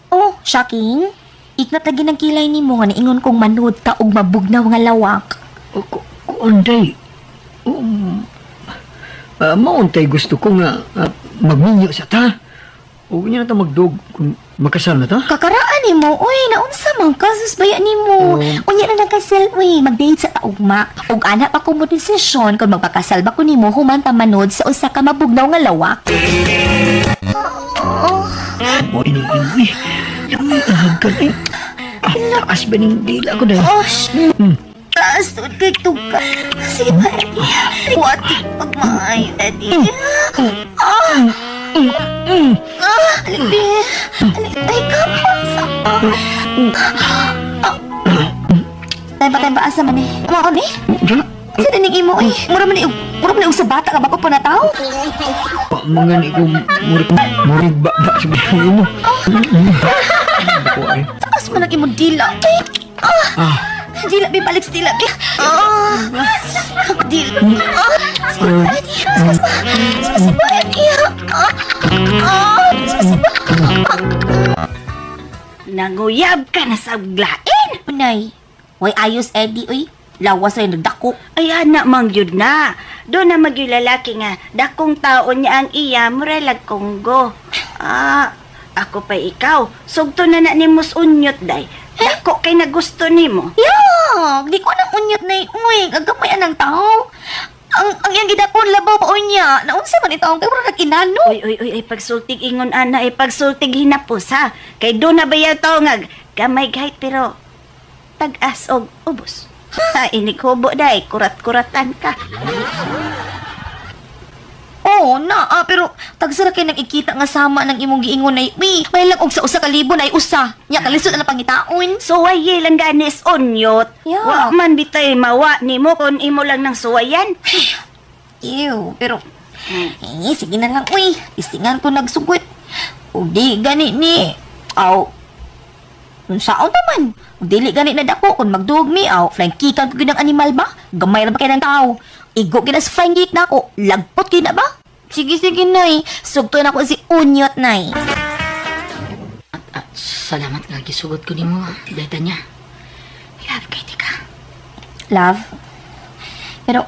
Oh, shocking. Iknat lagi ng kilay ni mo nga niingon kong manood ta og mabugnaw nga lawak. Kuanday. Mauntay gusto ko nga magminyo sa ta. O niya na ta magdog kung makasal na ta. Kakaraan ni mo, uy, naunsa man kasus baya ni mo. Unya na nagkasal, uy, mag-date sa taugma. Ug anak pa ko mo desisyon kung magpakasal ba ko ni mo human ta manood sa usa ka mabugnaw nga lawak. O ini. Yung ahagkan ay. Taas ba ng dila ko dahil? Taas doon kay Tuka. Sige ba, Eddie? Wati, pagmaayo, Eddie. Alipin. Ay, kapon sa... Tayo ba asa man eh? Mga ni? Sa dinig mo eh. Mura man ni sa bata ka ba ko panataw? Mga ni ko murig ba sa bilang mo. Ako ay. Takas man lagi mo dila. Dila, bibalik sa dila. Dila. Nanguyab ka na sa glain. Unay, way ayos, Eddie, uy. Lawas rin nagdako. Ay, anak, mangyud na. Doon na magyud lalaki nga. Dakong taon niya ang iya, muralag konggo. Ako pa ikaw. Sugto na ni mus unyot, day. Dako kay nagusto ni mo. Yak! Di ko nang unyot na uy. Agapay anang tao. Ang iyang gidapon labaw pa unya. Naunsa man ito ang kay mura kinano. Uy, pagsultig ingon ana, pagsultig hinapos ha. Kay doon na ba yaw tao nga, gamay gahit pero tag-as og ubos. Inikubo day, kurat-kuratan ka. Oo na, pero tagsara kay nang ikita nga sama ng imong giingon ay, may lang og sa usa ka libo na ay usa. Nya kalisod na pangitaon. Suwaye lang ganis onyot. Yeah. Wa man bitay mawa ni mo kung imo lang ng suwayan. Ew, pero sige na lang, uy. Istingan ko nagsugot. O di gani ni. Saan naman? Dili gani na dako kung magdug mi flying kikan ko ginang animal ba? Gamay ra ba kay ng tao? Igo gina sa flying kick na ako. Lagpot gina ba? Sige, nay. Sugto na ko si Unyot, nay. Salamat nga gisugot ko ni mo, data niya. Love kay ka. Love? Pero,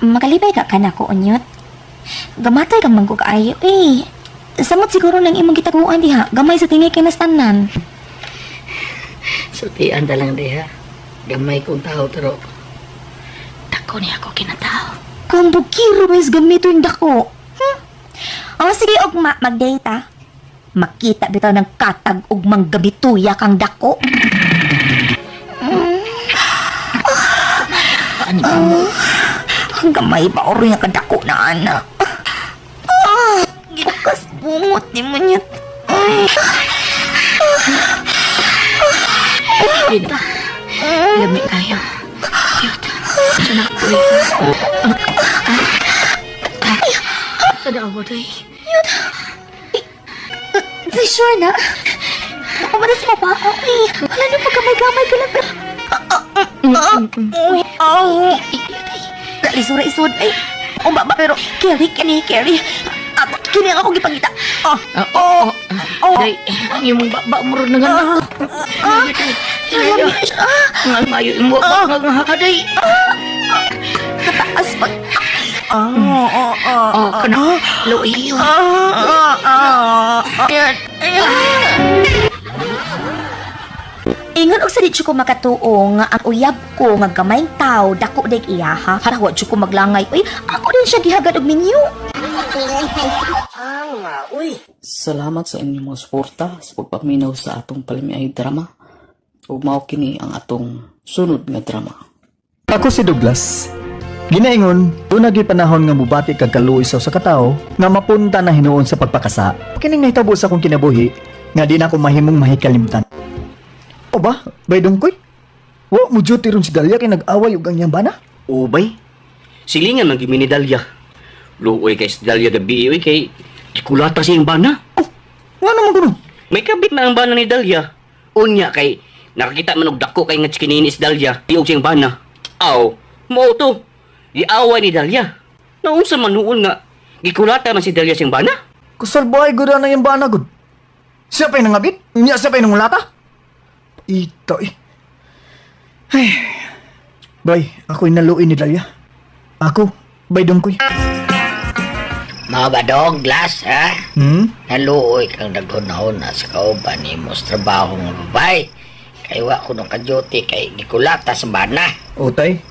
makalibay ka na ko, Unyot. Gamatay kang manggugaayo, eh. Samot siguro lang imong gitaguan diha. Gamay sa tingay kay nastanan. Sultian na lang di ha. Gamay kong tao pero Dako niya ako kinatao. Kung bukiro is gamito yung dako. O sige, ugma, mag-date ah. Makita bitaw ng katag ugmang gabituya kang dako. Ang gamay pa oro yung kadako na anak. Ginukas bungot ni mo niya. Gina, lami kayo. Sana ako Sana ako day. Ay, sure na. Ako ba na sa mabao eh. Wala na pagkamay-gamay ka lang. Isod ay. O ba pero Kerry, Kerry. Kini ako gipangita. Day, yung baba mo rin na ganda. Ngayo, mo ba day? Kataas pag... Kana, loy yun. Ingon og sa di ko makatuo nga ang uyab ko nga gamayng tao dako dag iya ha. Para wa ko maglangay. Uy, ako din siya gihagad og minyo. Salamat sa inyong mga suporta sa pagpaminaw sa atong palimiay drama. Ug mao kini ang atong sunod nga drama. Ako si Douglas. Ginaingon, doon naging panahon nga mubati kag kaluoy sa katao nga mapunta na hinuon sa pagpakasa. Kining nahitabo sa akong kinabuhi nga di na ako mahimong mahikalimtan. O ba? Bay dungkoy? Wa mo duty ron si Dalia kay nag-away ug ang bana? Ubay. Silingan man gimi ni Dalia. Luoy kay si Dalia gabi oy kay ikulata siyang bana. Wa naman kuno. May kabit na ang bana ni Dalia. Unya kay nakakita man og dako kay nga chikinini si Dalia. Iyog siyang bana. Aw, mao to. Iaway ni Dalia. Naunsa man noon nga gikulata man si Dalia siyang bana? Kusal boy gud na yung bana gud. Siya pa'y nangabit? Niya siya pa'y nangulata? Ito eh. Ay. Bay, ako'y naluin ni Dalia. Ako, bay dungkoy. Mga ba Douglas, ha? Naluoy kang naghunahon na sa kauban ni mo sa trabaho ng babay. Kaya wa ko nung ka-duty kay gikulata sa bana. Otay,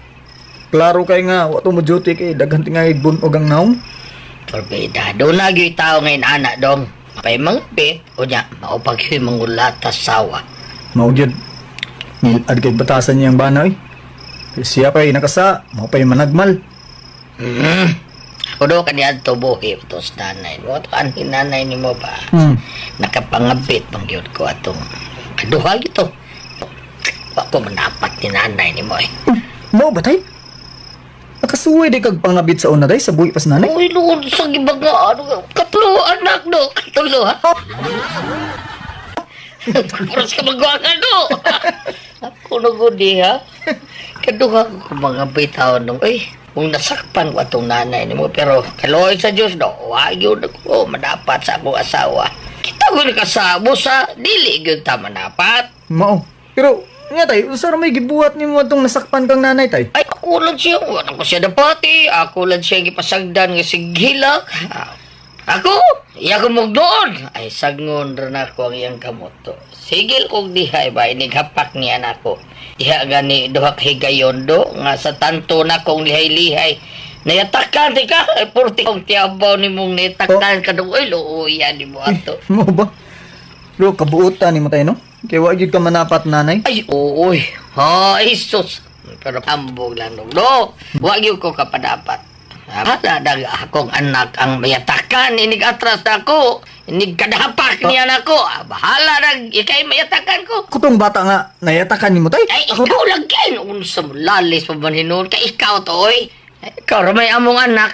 klaro kay nga, wato mo duty kay daghan tingay bunog ang naong. Torbida, doon na gyud tao ngayon anak dong. Pay mangpit, o niya, maupag yung mangulata sawa. Maugyod. Nilad kay batasan niyang bana eh. Siya pa'y nakasa, mau pa'y managmal. Ako daw kanyan to buhi ito sa nanay. Wato anhin nanay ni mo ba? Nakapangabit pang yun ko atong kaduhag ito. Ako manapat ni nanay ni mo eh. Mau ba tay? Nakasuway di kag pangabit sa una day sa buhi pas nanay? Uy, Lord, sa gibaga, katulo anak do, katulo ha? Puros ka magwangan do. Ako nagudi ha? Kaduha ko mga bitaw nung, kung nasakpan ko atong nanay ni mo, pero kaloy sa Diyos do, wag yun ako madapat sa akong asawa. Kita ko nakasabo sa dili yun ta manapat. Mao. Pero, nga tay, usara may gibuhat ni mo atong nasakpan kang nanay tay? Ay, ako lang siya, wala ko siya dapati, ako lang siya gipasagdan nga sighilak. Ako, iya ko doon. Ay, sagngon rin ako ang iyang kamoto. Sigil kong dihay ba, inighapak ni anak ko. Iha gani duhak higayon do, nga sa tanto na kong lihay-lihay. Nayatakan di ka, ay purti kong tiyabaw ni mong nayatakan ka doon. Ay, luuyan ni mo ato. Mo ba? Bro, kabuutan ni mo tayo, no? Kaya wag yun ka manapat nanay? Ay, ooy. Ay, sus. Pero ambog lang doon. No, wag yun ko kapadapat. Daga akong anak ang mayatakan, inig-atras na ako, inig-kadahapak niya na ako. Bahala na, ikay mayatakan ko. Kutong bata nga, nayatakan ni mo tay? Ay, ikaw lang kayo, unsa mo lalis pa ba hinon, kay ikaw to, oy. Ikaw ramay among anak,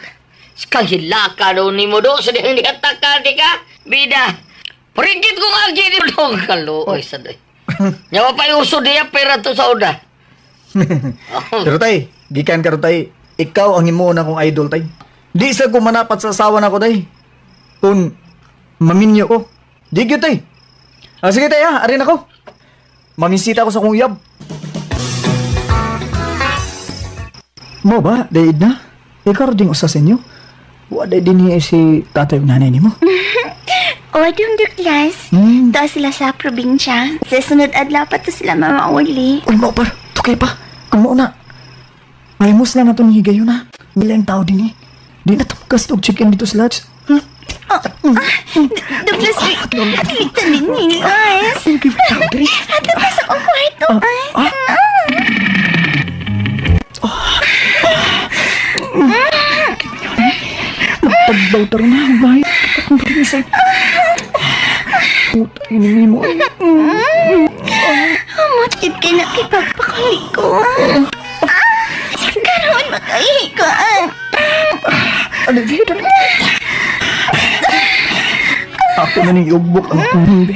kang hilaka daw ni mo do, sa dihang niyatakan, di ka, bida. Parigit ko nga gini mo, kaluoy sa doy. Nyawa pa yung uso diya, pera to sa uda. Pero tay, gikan ka rin tay, ikaw ang imo na kong idol tay. Di sa ko manapat sa asawa na ko tay. Kung maminyo ko. Di gyud tay. Sige tay ha, arin ako. Mamisita ko sa kong uyab. Mo ba, Daid na? Ikaw rin usa sa inyo? Wala din niya si tatay o nanay ni mo. O, Dong Douglas. Doon sila sa probinsya. Sa sunod adlaw pa to sila mamauli. Uy, mo par. Tukay pa. Kung mo na. May mus na nato ni Higayon na. Nilang tao din eh. Di na tamagas og chicken dito sa lodge. Douglas, atlita din ni guys. Sige, tao diri. Ato pa sa kong kwarto. Nagtagbaw taro na ang bahay. Ang parisay. Puta, inimi mo eh. Matkid kay nakipagpakali ko. Karoon makahigaan. Ano dito na? Ako na ni Yugbok ang kumbi.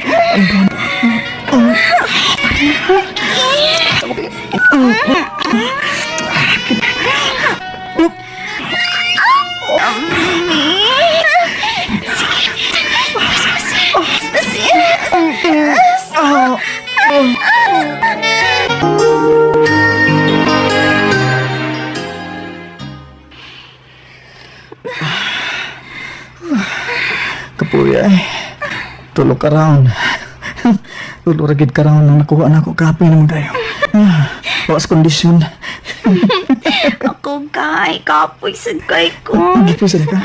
Kapuya eh. Tulog ka raon. Tulog ragid ka raon nang nakuha na ako kapoy naman tayo. Bawas kondisyon. Ako kay, kapoy sa kay ko. Gipo sa ka?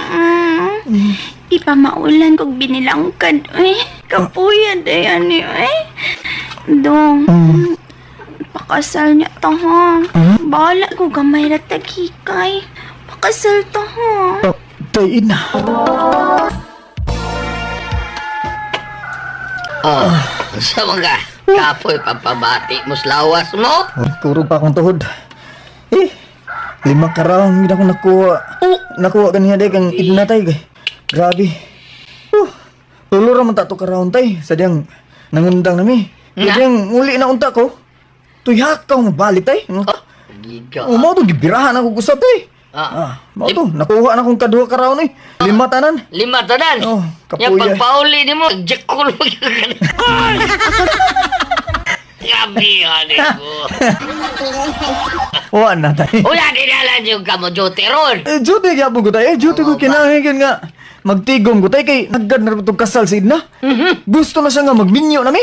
Di pa maulan kog binilangkad. Kapuyan dayan ni. Dong, pakasal niya to ha. Bahala ko gamay na tagikay. Pakasal to ha. Tayo na. Sa mga kapoy pampabati mo sa lawas mo? Kurog pa akong tuhod. 5 karaong hindi ako nakuha. Nakuha kaniya day kang idnatay kay. Grabe. Tulo ra man ta to karaong tay. Sadyang nangundang nami. Sadyang uli na unta ko. Tuyhak ka mo balik tay. Giga. Mo to gibirahan ako gusap tay. Mo to nakuha na akong kaduha karaong eh. 5 tanan. 5 tanan? Oh, Yung kapuya. pagpauli ni mo, jekul mo yung Gabi, honey ko. Wa na tay. Wala dinalan yung kamo duty ron. Duty gyapon ko tay. Duty ko kinahanglan nga. Magtigom ko tay kay nagad na itong kasal si Idna. Gusto na siya nga magminyo nami.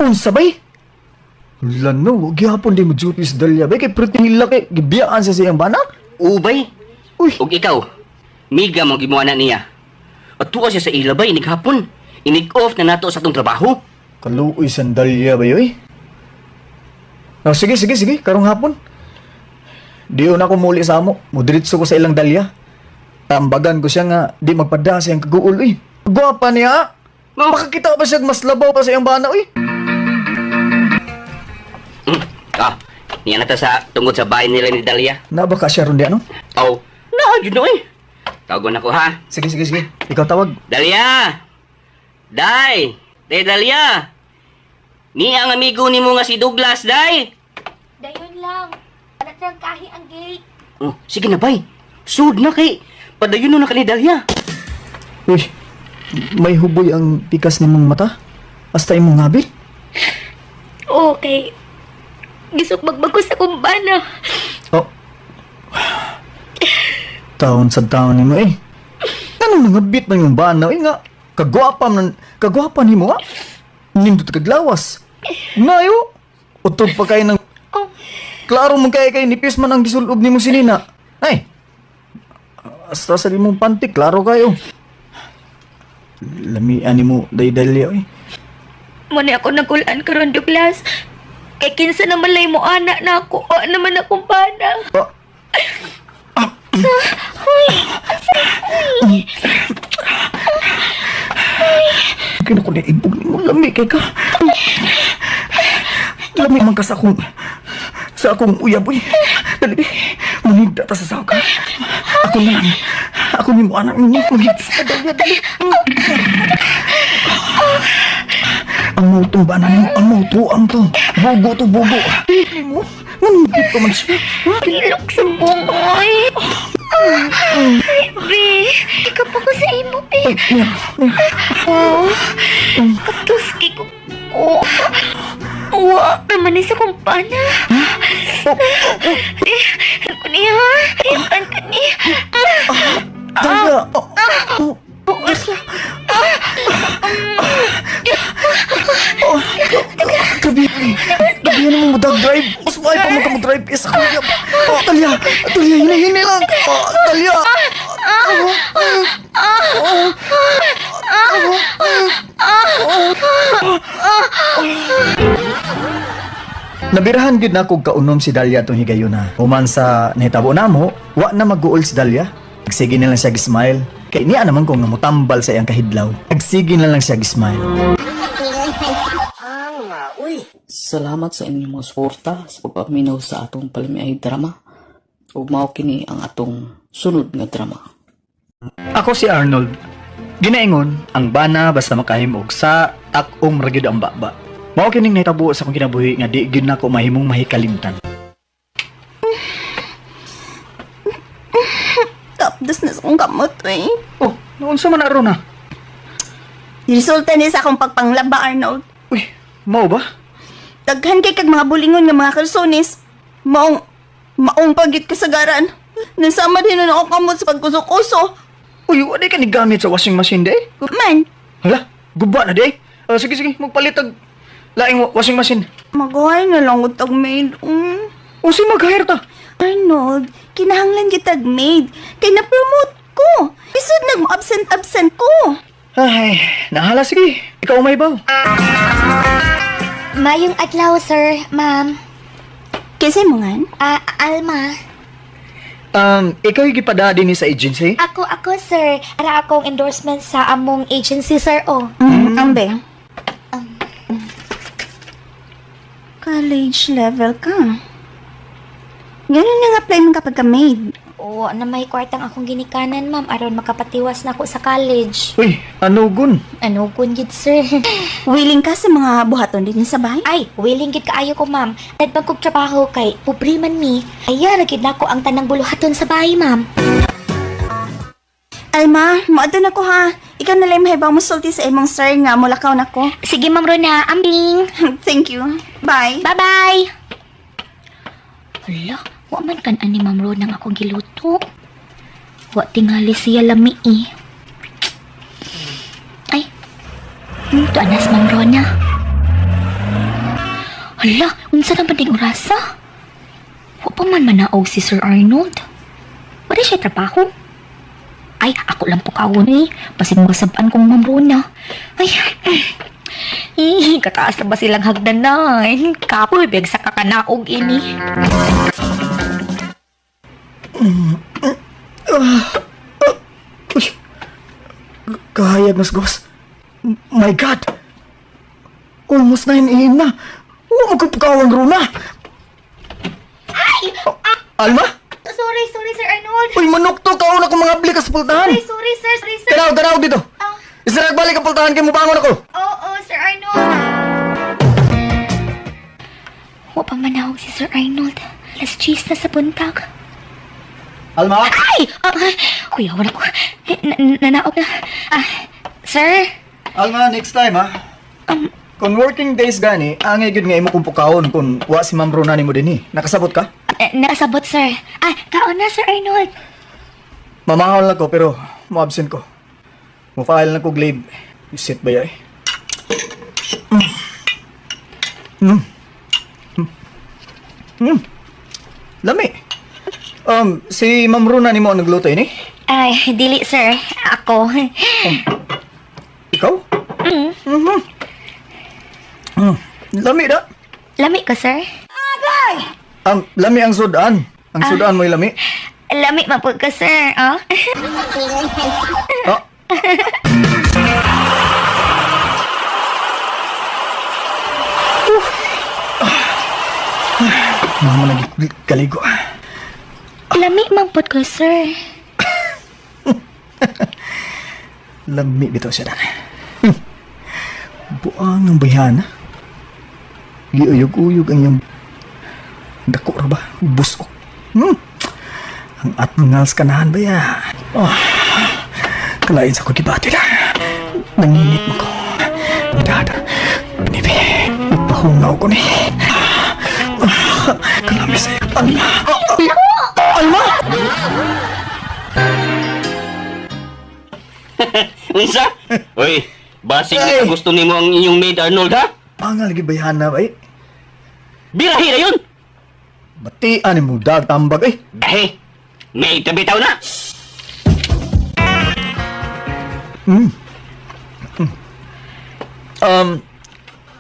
Unsa bay? Lano, gyapon di mo duty sa Dalia bay kay pretty laki gibiyaan sa siyang bana. Ubay. Uy, Og ikaw, miga mong gimuha na niya. At tuwa siya sa ilabay, inig-hapon. Inig-off na nato sa atong trabaho. kaluoy sa Dalia ba yoy? Oh, sige, karong hapon. Diyo na ko muli sa amo. Mudiritso ko sa ilang Dalia. Tambagan ko siya nga di magpada sa iyang kaguol uy. Gwapa niya. Makakita pa siya mas labaw pa sa iyang bana uy. Niya na ta sa tungod sa bahay nila ni Dalia. Nabaka siya ron di ano? Oh, yun na eh. Tawagon ako ha. Sige. Ikaw tawag. Dalia! Day! Dalia! Ni ang amigo ni mo nga si Douglas, Day! Dayon lang. Anak ng kahi ang gate. Oh, sige na, bay. Sud na kay. Padayon na ka ni Dalia. Uy, may huboy ang pikas ni mong mata. Hasta imong ngabil. Okay. Gisok magbagos sa kumbana. Oh. Taon sa taon ni mo eh. Anong nangabit na yung bana? Eh nga, kagwapa ni mo ha? Nindot kaglawas. Nayo, utod pa kayo ng... Klaro mong kaya nipis man ang gisulob ni mo sinina. Ay, hasta sa limong pantik, klaro kayo. Lamian ni mo, daydalya eh. Muna ako nagulaan karon Douglas. Kay kinsa na malay mo anak na ako. O naman akong bana. Kaya ko na ibog ni mo, lami kay ka. Lami man ka sa akong uyab uy. Dali, manigda ta sa ka. Ako na lang. Ako ni mo anak ninyo. Dali. Ang mutong ba na mo? Ang mutuang to. Bugo. Hindi mo. Nanigit ko man siya. Kilok sa bungoy. Be, ikaw pa ko sa imo, be. Katuski ko. Wa, naman sa kumpana. Ano ko niya? Ipan ka niya. Dahlia! Gabi mo mag-drive. Mas mahal pa mo ka mag-drive. Isa ko niya. Dahlia! Dahlia, hinahinay lang. Dahlia! Nabirahan gid na kog kaunom si Dahlia tong higayon na. Human sa nahitabo namo, wa na mag-uol si Dahlia. Nagsige na lang siya gismile. Kay niya naman kung namutambal sa iyang kahidlaw. Nagsige na lang siya gismile. Salamat sa inyong mga suporta sa pagpaminaw sa atong palimiay drama. Ug mao kini ang atong sunod nga drama. Ako si Arnold. Ginaingon, ang bana basta makahimog sa tak-ong ragyod ang baba. Mao kining nahitabo sa akong kinabuhi nga di gyud nako mahimong mahikalimtan. Tapos na sa akong kamot eh. Oh, unsa man aron na? Resulta ni sa akong pagpanglaba, Arnold. Uy, mao ba? Daghan kay kag mga bulingon nga mga kalsones. Maong pagit kasagaran. Nasama din na ako kamot sa pagkusok-uso. Uy, wala ka ni gamit sa washing machine de? Man, Hala, guba na de. Sige, magpalit og laing washing machine. magawa na lang utag maid. O si mag-hire ta. Arnold, kinahanglan kitag maid. Kay na-promote ko. Isod nag-absent ko. Ay, nahala sige. Ikaw may baw. Mayong adlaw, sir, ma'am. Kasi mo nga? Alma. Ikaw yung gipada din sa agency? Ako, sir. Para akong endorsement sa among agency, sir, oh. Ambe. College level ka. Ganun nga apply mo kapag ka-maid. Oo, na may kwartang akong ginikanan, ma'am, aron makapatiwas na ako sa college. Uy, ano gun? Ano kun gid, sir? Willing ka sa mga buhaton din sa bahay? Ay, willing gid kaayo ko, ma'am. Nagpag kog trabaho kay pobre man mi. Aya, gid nako ang tanang buluhaton sa bahay, ma'am. Alma, maadto na ko ha. Ikaw na lang mahibaw mo sulti sa imong sir nga mulakaw na ko. Sige, ma'am Rona, ambing. Thank you. Bye. Bye-bye. Hala, wa man kan ani Ma'am Ron ang akong giluto. Wa tingali siya lami eh. Ay, ito anas Ma'am Rona. Hala, unsa na ba ding orasa? Wa pa man manaog si Sir Arnold. Wala siya trabaho. Ay, ako lang po kawon eh. Pasig masabaan kong Ma'am Rona. Ay, kataas na ba silang hagdan na? Kapoy, beg sa kakanaog ini. Kahayag nas gos. My God! Almost 9 AM na. Huwag magkapagawang Rona. Ay! Alma? Sorry, Sir Arnold. Uy, manok to. Kaon ako mga apli ka sa pultahan. Sorry, sir. Ganaw dito. Isa nagbalik ang pultahan kay mo bangon ako. Oo, Sir Arnold. Wa pa manawag si Sir Arnold. Alas 10 na sa buntag. Alma? Ay! Kuya, wala ko. Nanaog na. Sir? Alma, next time ha. Kung working days gani, angay gud nga imo kung pukaon kung wa si Ma'am Rona nimo dinhi. Nakasabot ka? Nakasabot, sir. Kaon na, Sir Arnold. Mamahal na ko pero mo-absent ko. Mo-file na ko leave. Isit ba yay? Lami. Si Ma'am Rona nimo ang nagluto ini? Ay, dili, sir. Ako. Ikaw? Lami da. Lami ko, sir. Lami ang sudan. Ang sudan mo'y lami. Lami mapod ka, sir. Oh? Mama lagi kaligo. Lami mapod ka, sir. Lami bitaw siya na. Buang ang bayana. Giuyog-uyog ang iyong dako ra ba? Busok. Ang atngals kanahan ba ya? Kalain sa ko gibati na. Nanginit mo ko. Dada. Binibi. Ipahungaw ko ni. Kalami sa'yo. Alma! Alma! Unsa? Uy, basig na gusto nimo ang inyong maid Arnold ha? Pangal gibayhan na ba eh? Birahi na yun! Batian ni mo dag tambag eh. Dahi! May tabitaw na!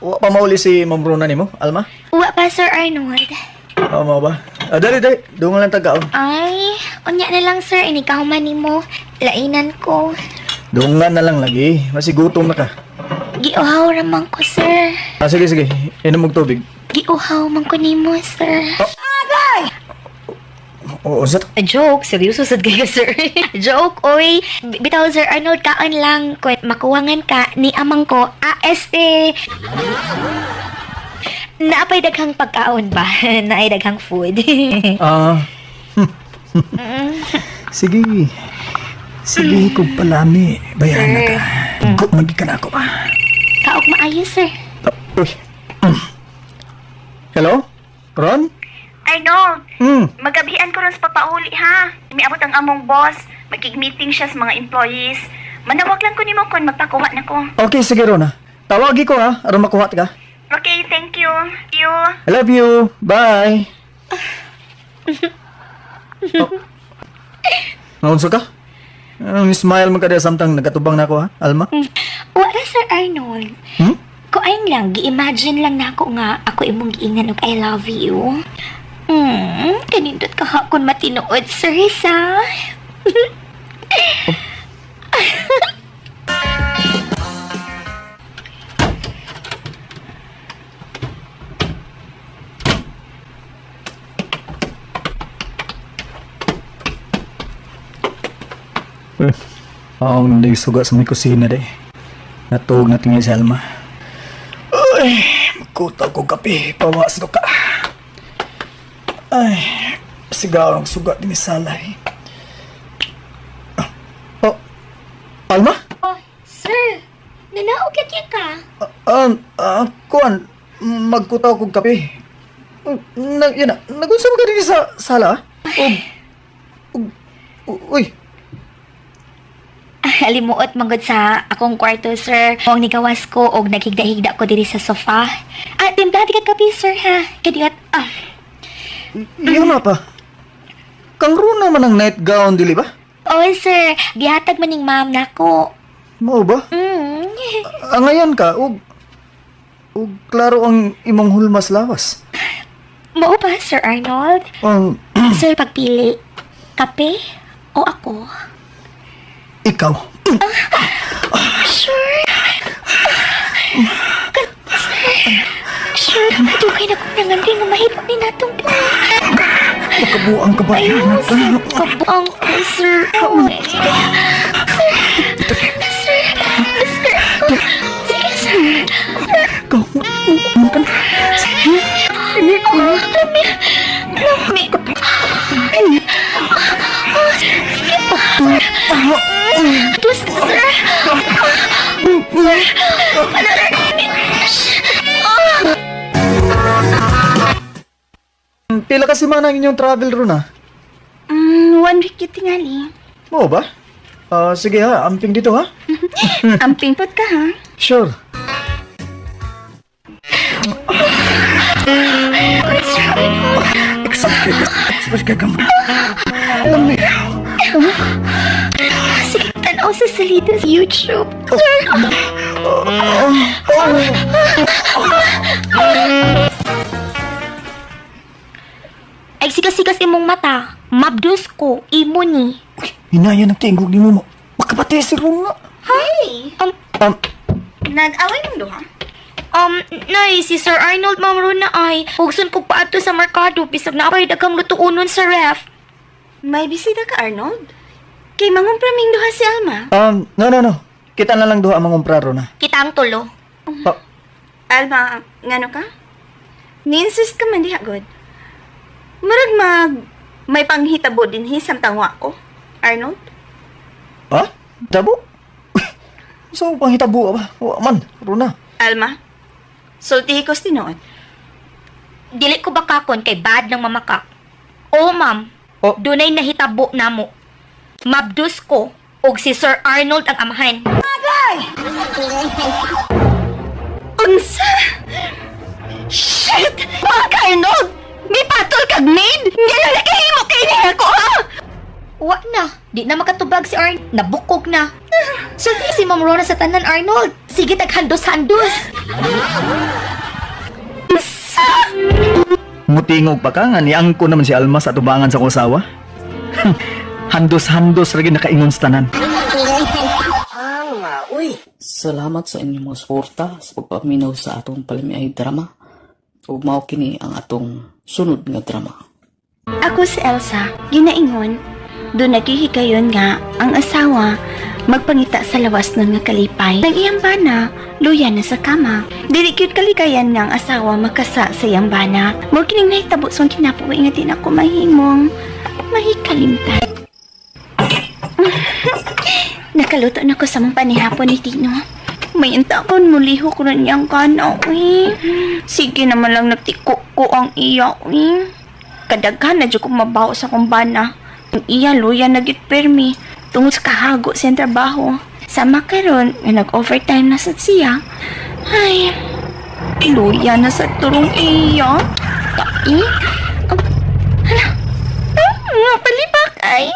Wa pa mauli si Ma'am Rona nimo, Alma? Wa pa, Sir Arnold. Mo ba? Dali. Dungan lang tagaon. Ay, unya na lang, sir. Inikahuman ni mo. Lainan ko. Dungan na lang lagi. Masigutom na ka. Giuhaw raman ko, sir. Sige. Inom mong tubig. Giuhaw man ko ni mo, sir. Oo, Zat. Joke? Seryoso sad kayo, sir. Joke, oy. Bitaw, Sir Arnold, kaan lang. Kung makuwangan ka ni amang ko, ASA. Naapay daghang pagkaon ba? Naay daghang food. Sige. Sige, kung palami. Bayan na ka. Kung magi ka na ako ba? Kaog maayo, sir. Uy. Hello? Ron? Arnold, magabihan ko rin sa papauli ha. Miabot ang among boss. Magkig-meeting siya sa mga employees. Manawag lang ko ni mo kung magpakuha na ko. Okay, sige Rona. Tawagi ko ha, aron makuha ka. Okay, thank you. You. I love you. Bye. Naunso ka? Smile mo ka diya samtang nagatubang na ako ha, Alma? Wala, Sir Arnold. Kuain lang, gi-imagine lang na ako nga ako imong giingan og I love you. Kanindot ka hakon matinood, sir, sa. Ang nanday suga sa may kusina day. Natug na tingin si Alma. Ay, magkutaw ko kape. Pawas ko ka. Ay, sigaw ang suga din sa salay. Oh, Alma? Oh, sir, nanaog lagi ka. Kuan, magkutaw ko kape. Yan na, nagunsam ka din sa sala? Uy. Alimuot manggod sa akong kwarto, sir. Huwag nigawas ko og naghigda-higda ko diri sa sofa. Timpla di ka kape, sir, ha? Kadiot, Yun na pa. Kang Runa man ang night gown, dili ba? Oh, sir, gihatag man ning ma'am nako. Mao ba? Ngayon ka, ug klaro ang imong hulmas lawas. Mao ba, Sir Arnold? Sir, pagpili, kape o ako? Ikaw. Sure. Sure, dugay na kong nanganday nga mahibak ni natong Makabuang ka ba? Ayaw, sir. Kabuang ko, sir. Sige, sir. Kabuang ka na. Sige. Ini ko. Lami. Sige pa. Tapos, sir. Pila kasi man ang inyong travel ron ha? 1 week yung tingali. Oo ba? Sige ha, amping dito ha? Amping pot ka ha? Sure. Excited. Express ka kamo. Sige, tanaw sa salida sa YouTube. Ay, sikas-sikas imong mata. Mabdus ko, imo ni. Hinaya ng tingog ni mo. Makapatay si Runa. Hi! Nag-away ng duha? Nay, si Sir Arnold Mamruna ay hugson ko pa ato sa merkado bisag na apay daghang lutuunon sa ref. May bisita ka, Arnold? Kay mangumpraming duha si Alma? No. Kita na lang duha ang mangumpra ron ha. Kita ang tulo. Alma, ngano ka? Ni-insist ka man diha, good. Murag may panghitabo din samtang wa ko, Arnold? Ha? Tabo? So, panghitabo ba? Man, Runa. Alma, sultihi ko tinood. Dili ko bakakon kay bad ng mamakak. Oo, ma'am. Dunay nahitabo namo. Mabdus ko. ug si Sir Arnold ang amahan. Unsa? Shit! Mga Arnold! May patol kag maid! Nga lang nakahimo kay niya ako, ha? Wa na, di na makatubag si Arnold. Nabukog na. Sulti si Ma'am Rona sa tanan, Arnold. Sige, taghandos-handos. Mutingog pa ka nga niyang ko naman si Alma sa tubangan sa kusawa. Handos-handos lagi nakaingon sa tanan. Salamat sa inyong mga suporta sa pagpaminaw sa atong palimiay drama. Ug mao kini ang atong sunod nga drama. Ako si Elsa, ginaingon. Doon naghihigayon nga ang asawa magpangita sa lawas nun nga kalipay. Nang iyang bana, luya na sa kama. Dili kyud kalikayan nga ang asawa makasa sa iyang bana. Mo kining nahitabo sa kinapuwi nga di na ako mahimong mahikalimtan. Nakaluto na ko sa mga panihapon ni Tino. May intakon muliho ko na niyang kana, uy. Sige naman lang nagtiko ko ang iya, uy. Kadaghan na dyan kong mabaho sa kumbana. Ang iya luya na gitpermi tungod sa kahago sa trabaho. Sama karon nga nag-overtime na sa siya. Ay, luya na sa turong iya. Tai? Hala, nga palibak ay.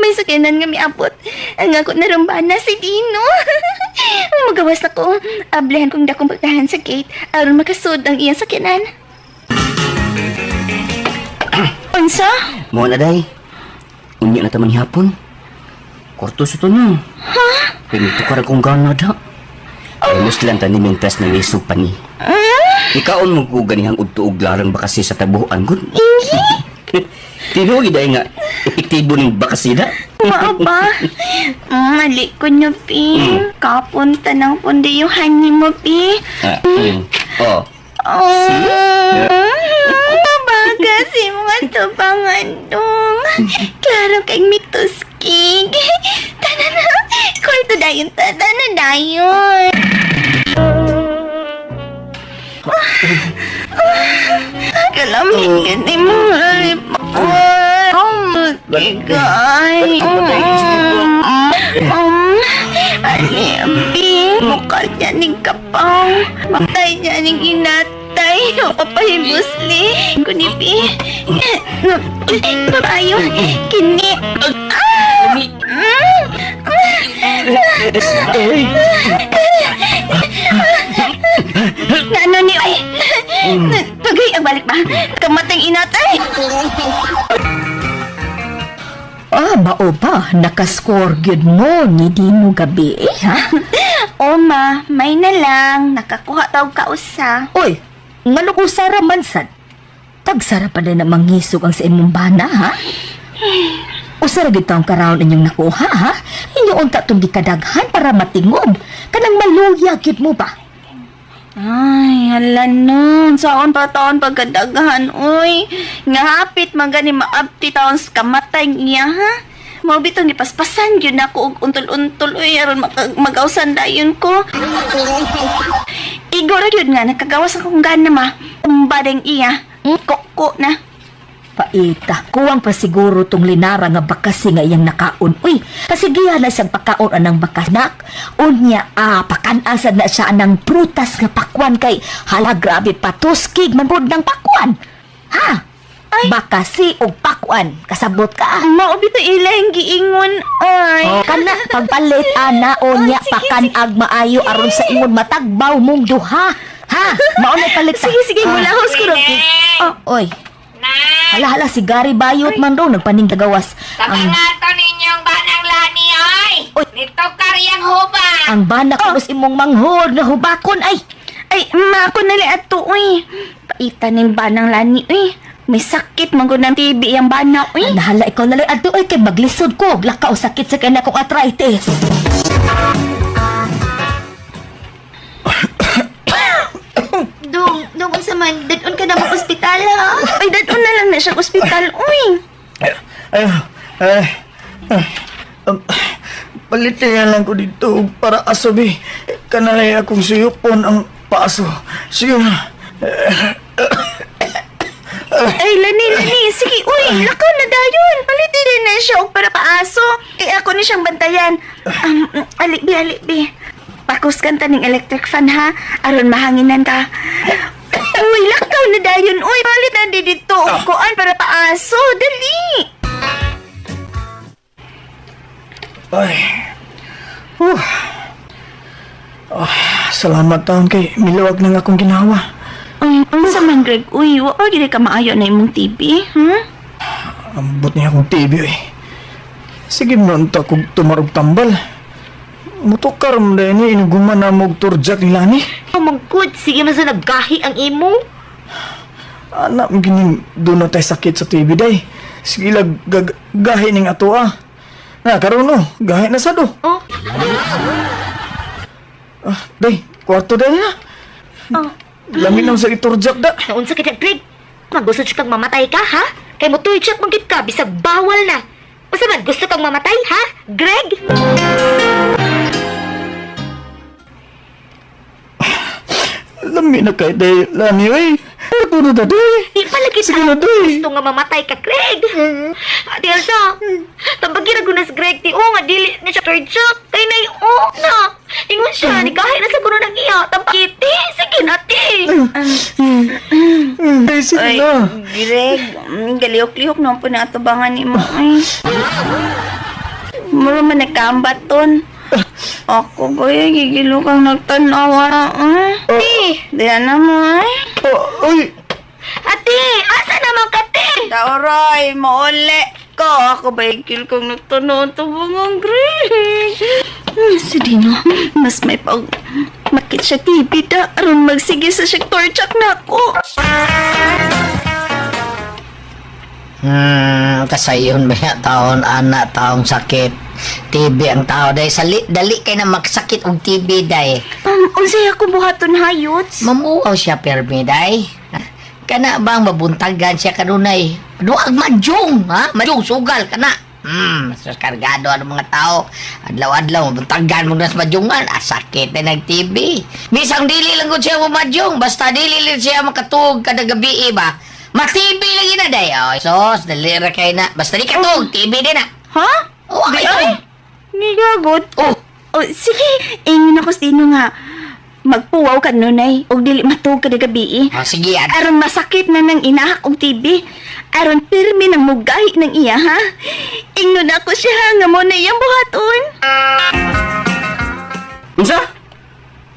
May sakinan nga miabot. Ang ako narumbana si Dino. Magawas ako. Ablehan kong dakong pagdahan sa gate aron makasud ang iyang sakinan. Unsa? Mo na day. Unya na taman hapon. Korto sa to na. Ha? Pinito ka rin kong gana da. Ay, mas lang tanim yung test ng isog pa ni. Ikaon mo ko ganihang udto-ug larang bakasi sa tabuhan, good? Tinuwi dahil nga, epektibo ng bakasida. Maaba. Mali ko niyo, Pi. Kapunta ng pundiyuhan ni mo, Pi. Oh. Mabaga si mga tubangan dong. Klaro kay mituskig. Tana na. Kwarto dayon, tana na dayon. Kalamig ka ni mga Gigay. Aliambi. Bukal niya ning kapang. Matay niya ning inatay. Papahibusli. Kunipi. Babayo. Kini. Ano ni ay? Pagay ang balik ba? Kamatang inatay. Mao ba? Nakascore gyud mo ni Dino gabi, ha? O ma, may na lang. Nakakuha tawag ka usa. Oy, ngano usara man sad? Tagsara pa din na mangisog ang sa imong bana, ha? Usara gyud taong karawon inyong nakuha, ha? Inyo unta tong gikadaghan para matingob. Kanang maluya gyud mo ba? Ay, hala nun. Saan pa taon pagkadagahan, uy. Nga hapit magani maabti taon sa kamatay niya, ha? Mao bitong nipaspasan yun ako og untol-untol, uy. Aron mag-ausan dayon ko. Igor yun nga, nakagawas akong gana, ma. Umbadeng iya. Koko na. Paita, kuwang pa siguro tong linara nga bakasi nga iyang nakaon. Uy, pasigihan na siyang pakaon anang bakasnak. Unya, pakanasad na siya anang prutas nga pakwan kay hala grabe patuskig man pod ng pakwan. Ha? Ay. Bakasi o pakwan, kasabot ka. Mao bito ilang giingon, ay. Kana pagpalit ana unya pakanag maayo aron sa ingon matagbaw mong duha. Ha? Mao na palit. Sige, mulahos ko ron. Oy. Hala, si Gary Bayot man daw, nagpaning tagawas. Tabangato ninyong banang lani, ay! Nito karyang hubak! Ang banak ko imong manghod nga hubakon, ay! Ay, ma, ako nali ato, uy. Paita ning banang lani, uy. May sakit, manggo ng TV ang bana, uy. Hala, ikaw nali ato, ay, kay maglisod ko. Lakaw sakit sa kanya kong arthritis. Dong, sa man, dadon ka na mo ospital, ha? Ay, dadon na lang na siya ospital, uy. Palitin nga lang ko dito para asobi. Kanalay akong suyupon ang paso. Sige na. Ay, lani, sige, uy, lakaw na dayon. Palitin din na siya og para paaso. Ako ni siyang bantayan. Alibi. Pakuskan ta ning electric fan ha, aron mahanginan ka. Uy, lakaw na dayon. Uy, palit na di dito. Kuan para paaso. Dali. Ay. Salamat taon kay miluwag na nga akong ginawa. Unsa man, Greg? Uy, wa gid ka maayo na imong TV, Ambot niya akong TV eh. Sige nun ta kung tumarog tambal. Mutukar mo dahil ni inuguman na mong turjak nila ni. Mangkod, sige man sa naggahi ang imo. Anak, gining doon na tayo sakit sa TV day. Sige lang gahi ning ato karon no, gahi na sa do. Oh? Day, kwarto day na. Lamin lang sa iturjak da. Naunsa kita, Greg? Gusto siya kang mamatay ka, ha? Kay mo turjak manggit ka, bisag bawal na. Basta man, gusto kang mamatay, ha? Greg? Lamin na kay day, lani ay. Puno na day. Di pala kita gusto nga mamatay ka, Greg. Ate Elsa, tambagin na gunas Greg, ti nga dili na siya turjak. Kay na na. Ingon siya, nikahay na sa kuno ng iya. Tambagiti, sige na, ate. Ay, sige na. Greg, galiyok-lihok naman po na atubangan ni mo. Muro man nagkaambaton. Ako ba yung gigilo kang nagtanawa? Diyan na mo Uy! Ate, asa naman ka, te? Dauroy, mauli ko. Ako ba yung gigilo kang nagtanawa? Tabungang Greg. Si Dino, mas may pag makit siya TV da. Aron magsige sa siya torchak na ako. Kasayon ba ya taon anak taong sakit TB ang tao day dali kay na magsakit og TB day. Unsay ako buhaton hayots? Mamuaw siya permi day. Kana bang mabuntagan siya kanunay. Duag majong ha, majong sugal kana. Mas kargado ang mga tao. Adlaw-adlaw mabuntagan mo nas majongan. Sakit na nag-TB. Bisang dili lang gud siya majong, basta dili lang siya makatug kada gabi ba. Ma-TB lagi na day. Oh, sos, dalira kay na. Basta di katog, TB din na. Ha? Oh, ay. Nigagot. Sige. Ingin ako sino nga. Magpuwaw ka nunay. Og dili matug kada gabi. Sige yan. Aron masakit na ng inahak og TB. Aron pirmi ng mugahi ng iya, ha? Ingnon ako siya nga mo na iyang buhaton. Unsa?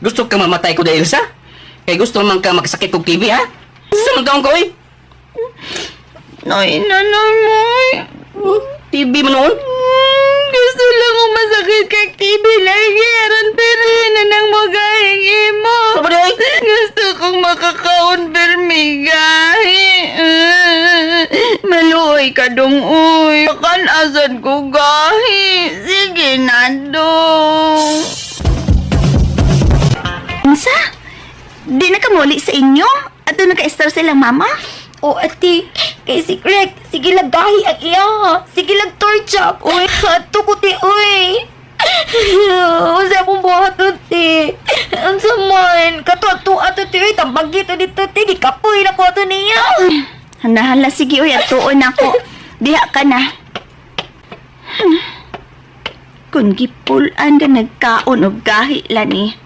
Gusto ka mamatay ko dahil sa? Kay gusto man ka magsakit kog TV, ha? Sa mga ko, eh? Nay, nanay. TV mo noon? Gusto lang kong masakit kag TB lagi. Aron pirmi na ng mugahing imo. Saba di, ay? Gusto kong makakaon pirmi gahi. Maluoy ka dong, uy. Kan asan ko gahi. Sige na dong. Unsa? Di na kamuli sa inyo? Ato naka-star silang mama? O ate, kay si Greg, sige lang gahi ang iya. Sige lang torchak. Uy, ato ko ti, uy. Usa mong buhaton ti. Ang saman, katuwa ato ti, uy. Tambag dito dito ti, di kapoy na ko ato niya. Hala, sige, uy. Atuon ako. Diha ka na. Kung gipulan ka nagkaon o gahi lang ni.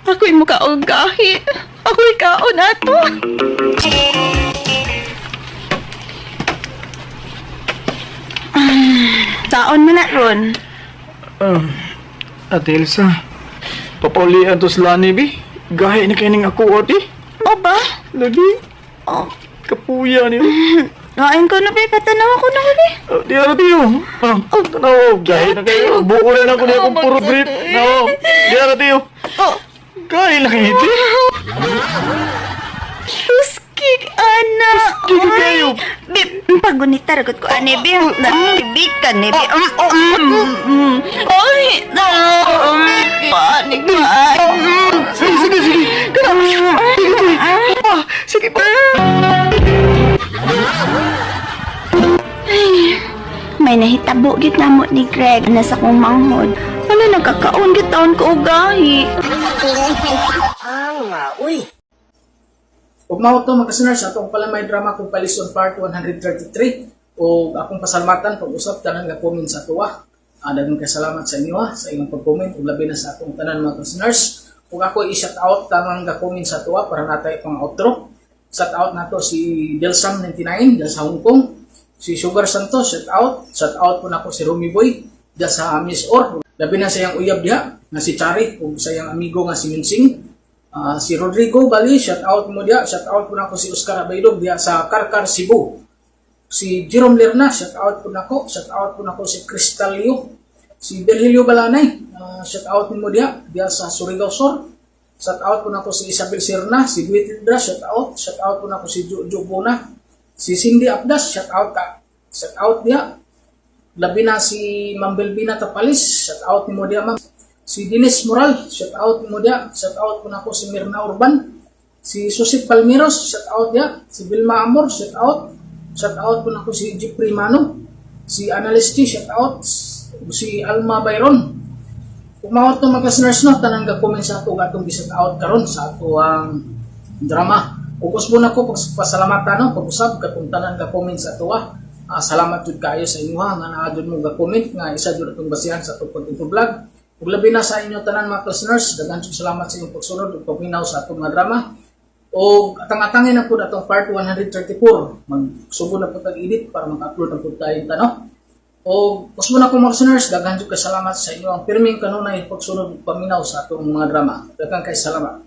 Ako'y mukaon gahi. Ako'y kaon ato. Taon mo na ron. Ate Elsa, papaulian to sila ni Bi. Gahi na kayo ng ako, ate. O ba? Lagi. Kapuya niyo. Nain ko na, be. Patanaw ako na, be. Di ano tiyo. Tanaw, gahi na kayo. Buko na lang ko niya kung puro brief. Di ano tiyo. Gahi na kayo, ate. Uskik, ana. Uskik kayo. Be, pagunita ragot ko, ane, be. Bibig ka, ne, be. Ay, na. Panik ka. Sige. Sige pa. May nahitabo gid namo ni Greg na sa kong manghod. Wala nagkakaon gid taon ko og gahi. Ug mao to mga listeners atong palamay drama kung Palison Part 133 o akong pasalamatan pag-usap tanan nga comment sa tuwa. Daghang salamat sa inyo sa inyong pag-comment ug labi na sa atong tanan mga listeners. Kung ako i-shout out tamang ga-comment sa tuwa para natay pang outro. Shout out nato si Delsam99 sa Hong Kong, si Sugar Santos shout out po nako si Romy Boy da sa Miss Or. Labi na sa iyang uyab diha nga si Chari ug sa iyang amigo nga si Minsing. Si Rodrigo Bali shout out mo diha. Shout out po nako si Oscar Abaydog diha sa Karkar Cebu. Si Jerome Lerna shout out po nako. Shout out po nako si Crystal Liu. Si Virgilio Balanay, shout out mo diha sa Surigao Sur. Shout out po nako si Isabel Serna, si Duitildra, shout out po nako si Jojo Bona, si Cindy Abdas, shout out diha. Labi na si Ma'am Belbina Tapalis, shout out mo diha ma'am. Si Dennis Moral, shout out mo diha. Shout out po nako si Mirna Urban, si Susip Palmeros, shout out diha. Si Vilma Amor, shout out po nako si Jeffrey Mano, si Analysti, shout out. Si Alma Byron. Kung mawat to mga listeners no, tanang ga-comment sa ato atong gi-shout out karon sa ato ang drama. Ugos mo na ko pasalamatan no, pag-usab katong tanang ga-comment sa ato. Salamat jud kayo sa inyo nga naadun mo ga-comment nga isa jud atong basihan sa ato pag-vlog. Ug labi na sa inyo tanan mga listeners, daghan jud salamat sa inyong pagsunod ug pagminaw sa atong mga drama. O atang-atangin na po atong part 134. Magsugod na po tag-edit para maka-upload na po tayo tanong. O gusto na ko mga listeners, daghan jud kay salamat sa inyo ang pirming kanunay pagsunod ug paminaw sa atong mga drama. Daghang kay salamat.